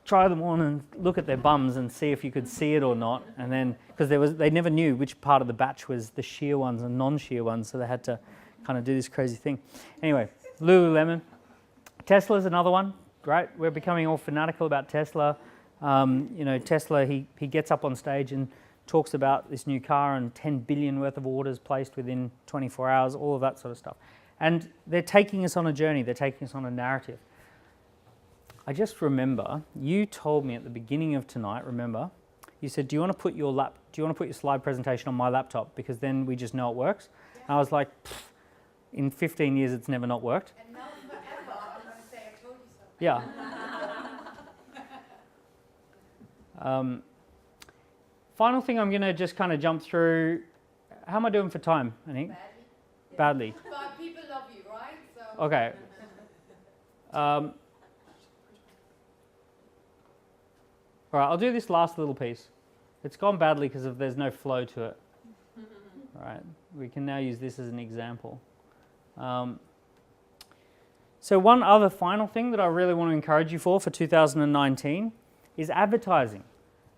try them on and look at their bums and see if you could see it or not. And then, because they never knew which part of the batch was the sheer ones and non-sheer ones, so they had to kind of do this crazy thing. Anyway, Lululemon. Tesla's another one, right? We're becoming all fanatical about Tesla. Tesla, he gets up on stage and talks about this new car and 10 billion worth of orders placed within 24 hours, all of that sort of stuff. And they're taking us on a journey, they're taking us on a narrative. I just remember, you told me at the beginning of tonight, you said, do you want to put your slide presentation on my laptop, because then we just know it works? Yeah. And I was like, in 15 years it's never not worked. And now forever, I'm going to say I told you so. Yeah. Final thing I'm going to just kind of jump through. How am I doing for time, Anik? Badly. But people love you, right? So. Okay. All right, I'll do this last little piece. It's gone badly because there's no flow to it. All right, we can now use this as an example. So one other final thing that I really want to encourage you for 2019 is advertising.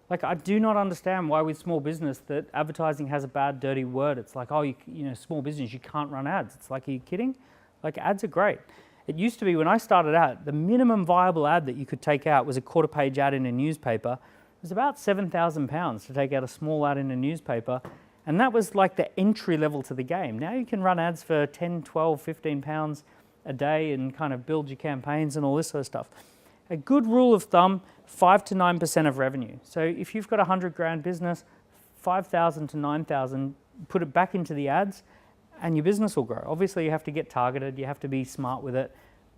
Like, I do not understand why with small business that advertising has a bad, dirty word. It's like, oh, small business, you can't run ads. It's like, are you kidding? Like, ads are great. It used to be, when I started out, the minimum viable ad that you could take out was a quarter-page ad in a newspaper was about £7,000 to take out a small ad in a newspaper, and that was like the entry level to the game. Now you can run ads for 10, 12, 15 pounds a day and kind of build your campaigns and all this sort of stuff. A good rule of thumb, 5 to 9% of revenue. So if you've got a 100 grand business, 5,000 to 9,000, put it back into the ads and your business will grow. Obviously you have to get targeted, you have to be smart with it,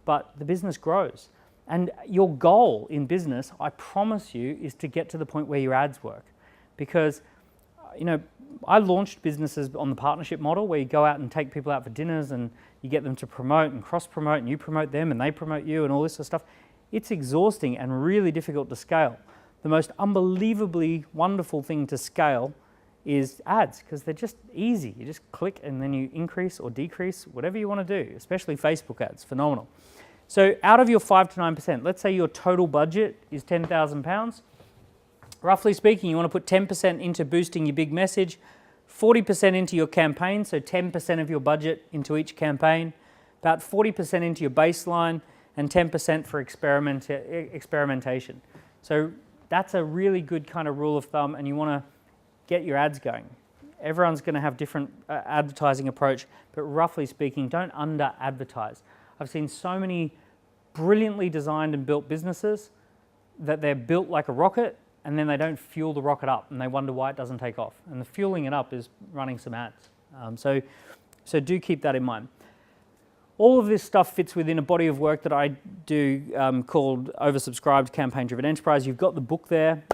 but the business grows. And your goal in business, I promise you, is to get to the point where your ads work. Because, you know, I launched businesses on the partnership model where you go out and take people out for dinners and you get them to promote and cross-promote and you promote them and they promote you and all this sort of stuff. It's exhausting and really difficult to scale. The most unbelievably wonderful thing to scale is ads because they're just easy. You just click and then you increase or decrease, whatever you want to do, especially Facebook ads, phenomenal. So out of your 5 to 9%, let's say your total budget is £10,000. Roughly speaking, you want to put 10% into boosting your big message, 40% into your campaign, so 10% of your budget into each campaign, about 40% into your baseline, and 10% for experimentation. So that's a really good kind of rule of thumb, and you want to get your ads going. Everyone's going to have different advertising approach, but roughly speaking, don't under-advertise. I've seen so many brilliantly designed and built businesses that they're built like a rocket, and then they don't fuel the rocket up, and they wonder why it doesn't take off. And the fueling it up is running some ads. So do keep that in mind. All of this stuff fits within a body of work that I do called Oversubscribed Campaign-Driven Enterprise. You've got the book there.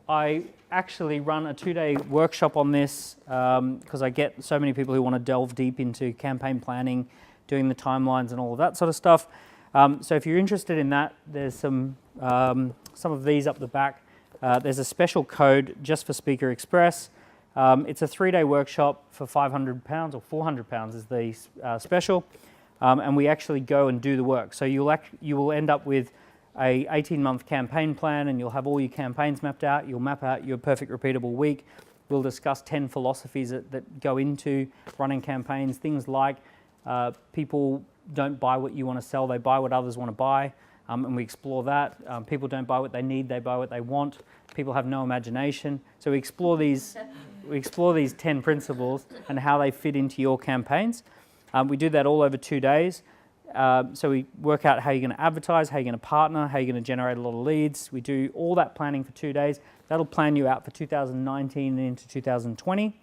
I actually run a 2-day workshop on this because I get so many people who want to delve deep into campaign planning, doing the timelines and all of that sort of stuff. So if you're interested in that, there's some of these up the back. There's a special code just for Speaker Express. It's a 3-day workshop for £500 or £400 is the special, and we actually go and do the work. So you will end up with a 18-month campaign plan, and you'll have all your campaigns mapped out. You'll map out your perfect repeatable week. We'll discuss 10 philosophies that go into running campaigns. Things like people don't buy what you want to sell; they buy what others want to buy, and we explore that. People don't buy what they need; they buy what they want. People have no imagination. So we explore these 10 principles and how they fit into your campaigns. We do that all over 2 days. So we work out how you're going to advertise, how you're going to partner, how you're going to generate a lot of leads. We do all that planning for 2 days. That'll plan you out for 2019 and into 2020.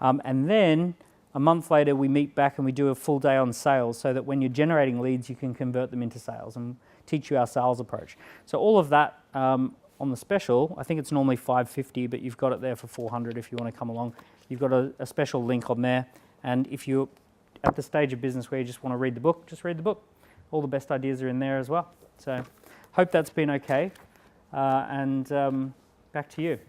And then a month later, we meet back and we do a full day on sales so that when you're generating leads, you can convert them into sales and teach you our sales approach. So all of that on the special, I think it's normally $550, but you've got it there for $400 if you want to come along. You've got a special link on there. And if you're at the stage of business where you just want to read the book, just read the book. All the best ideas are in there as well. So hope that's been okay. And back to you.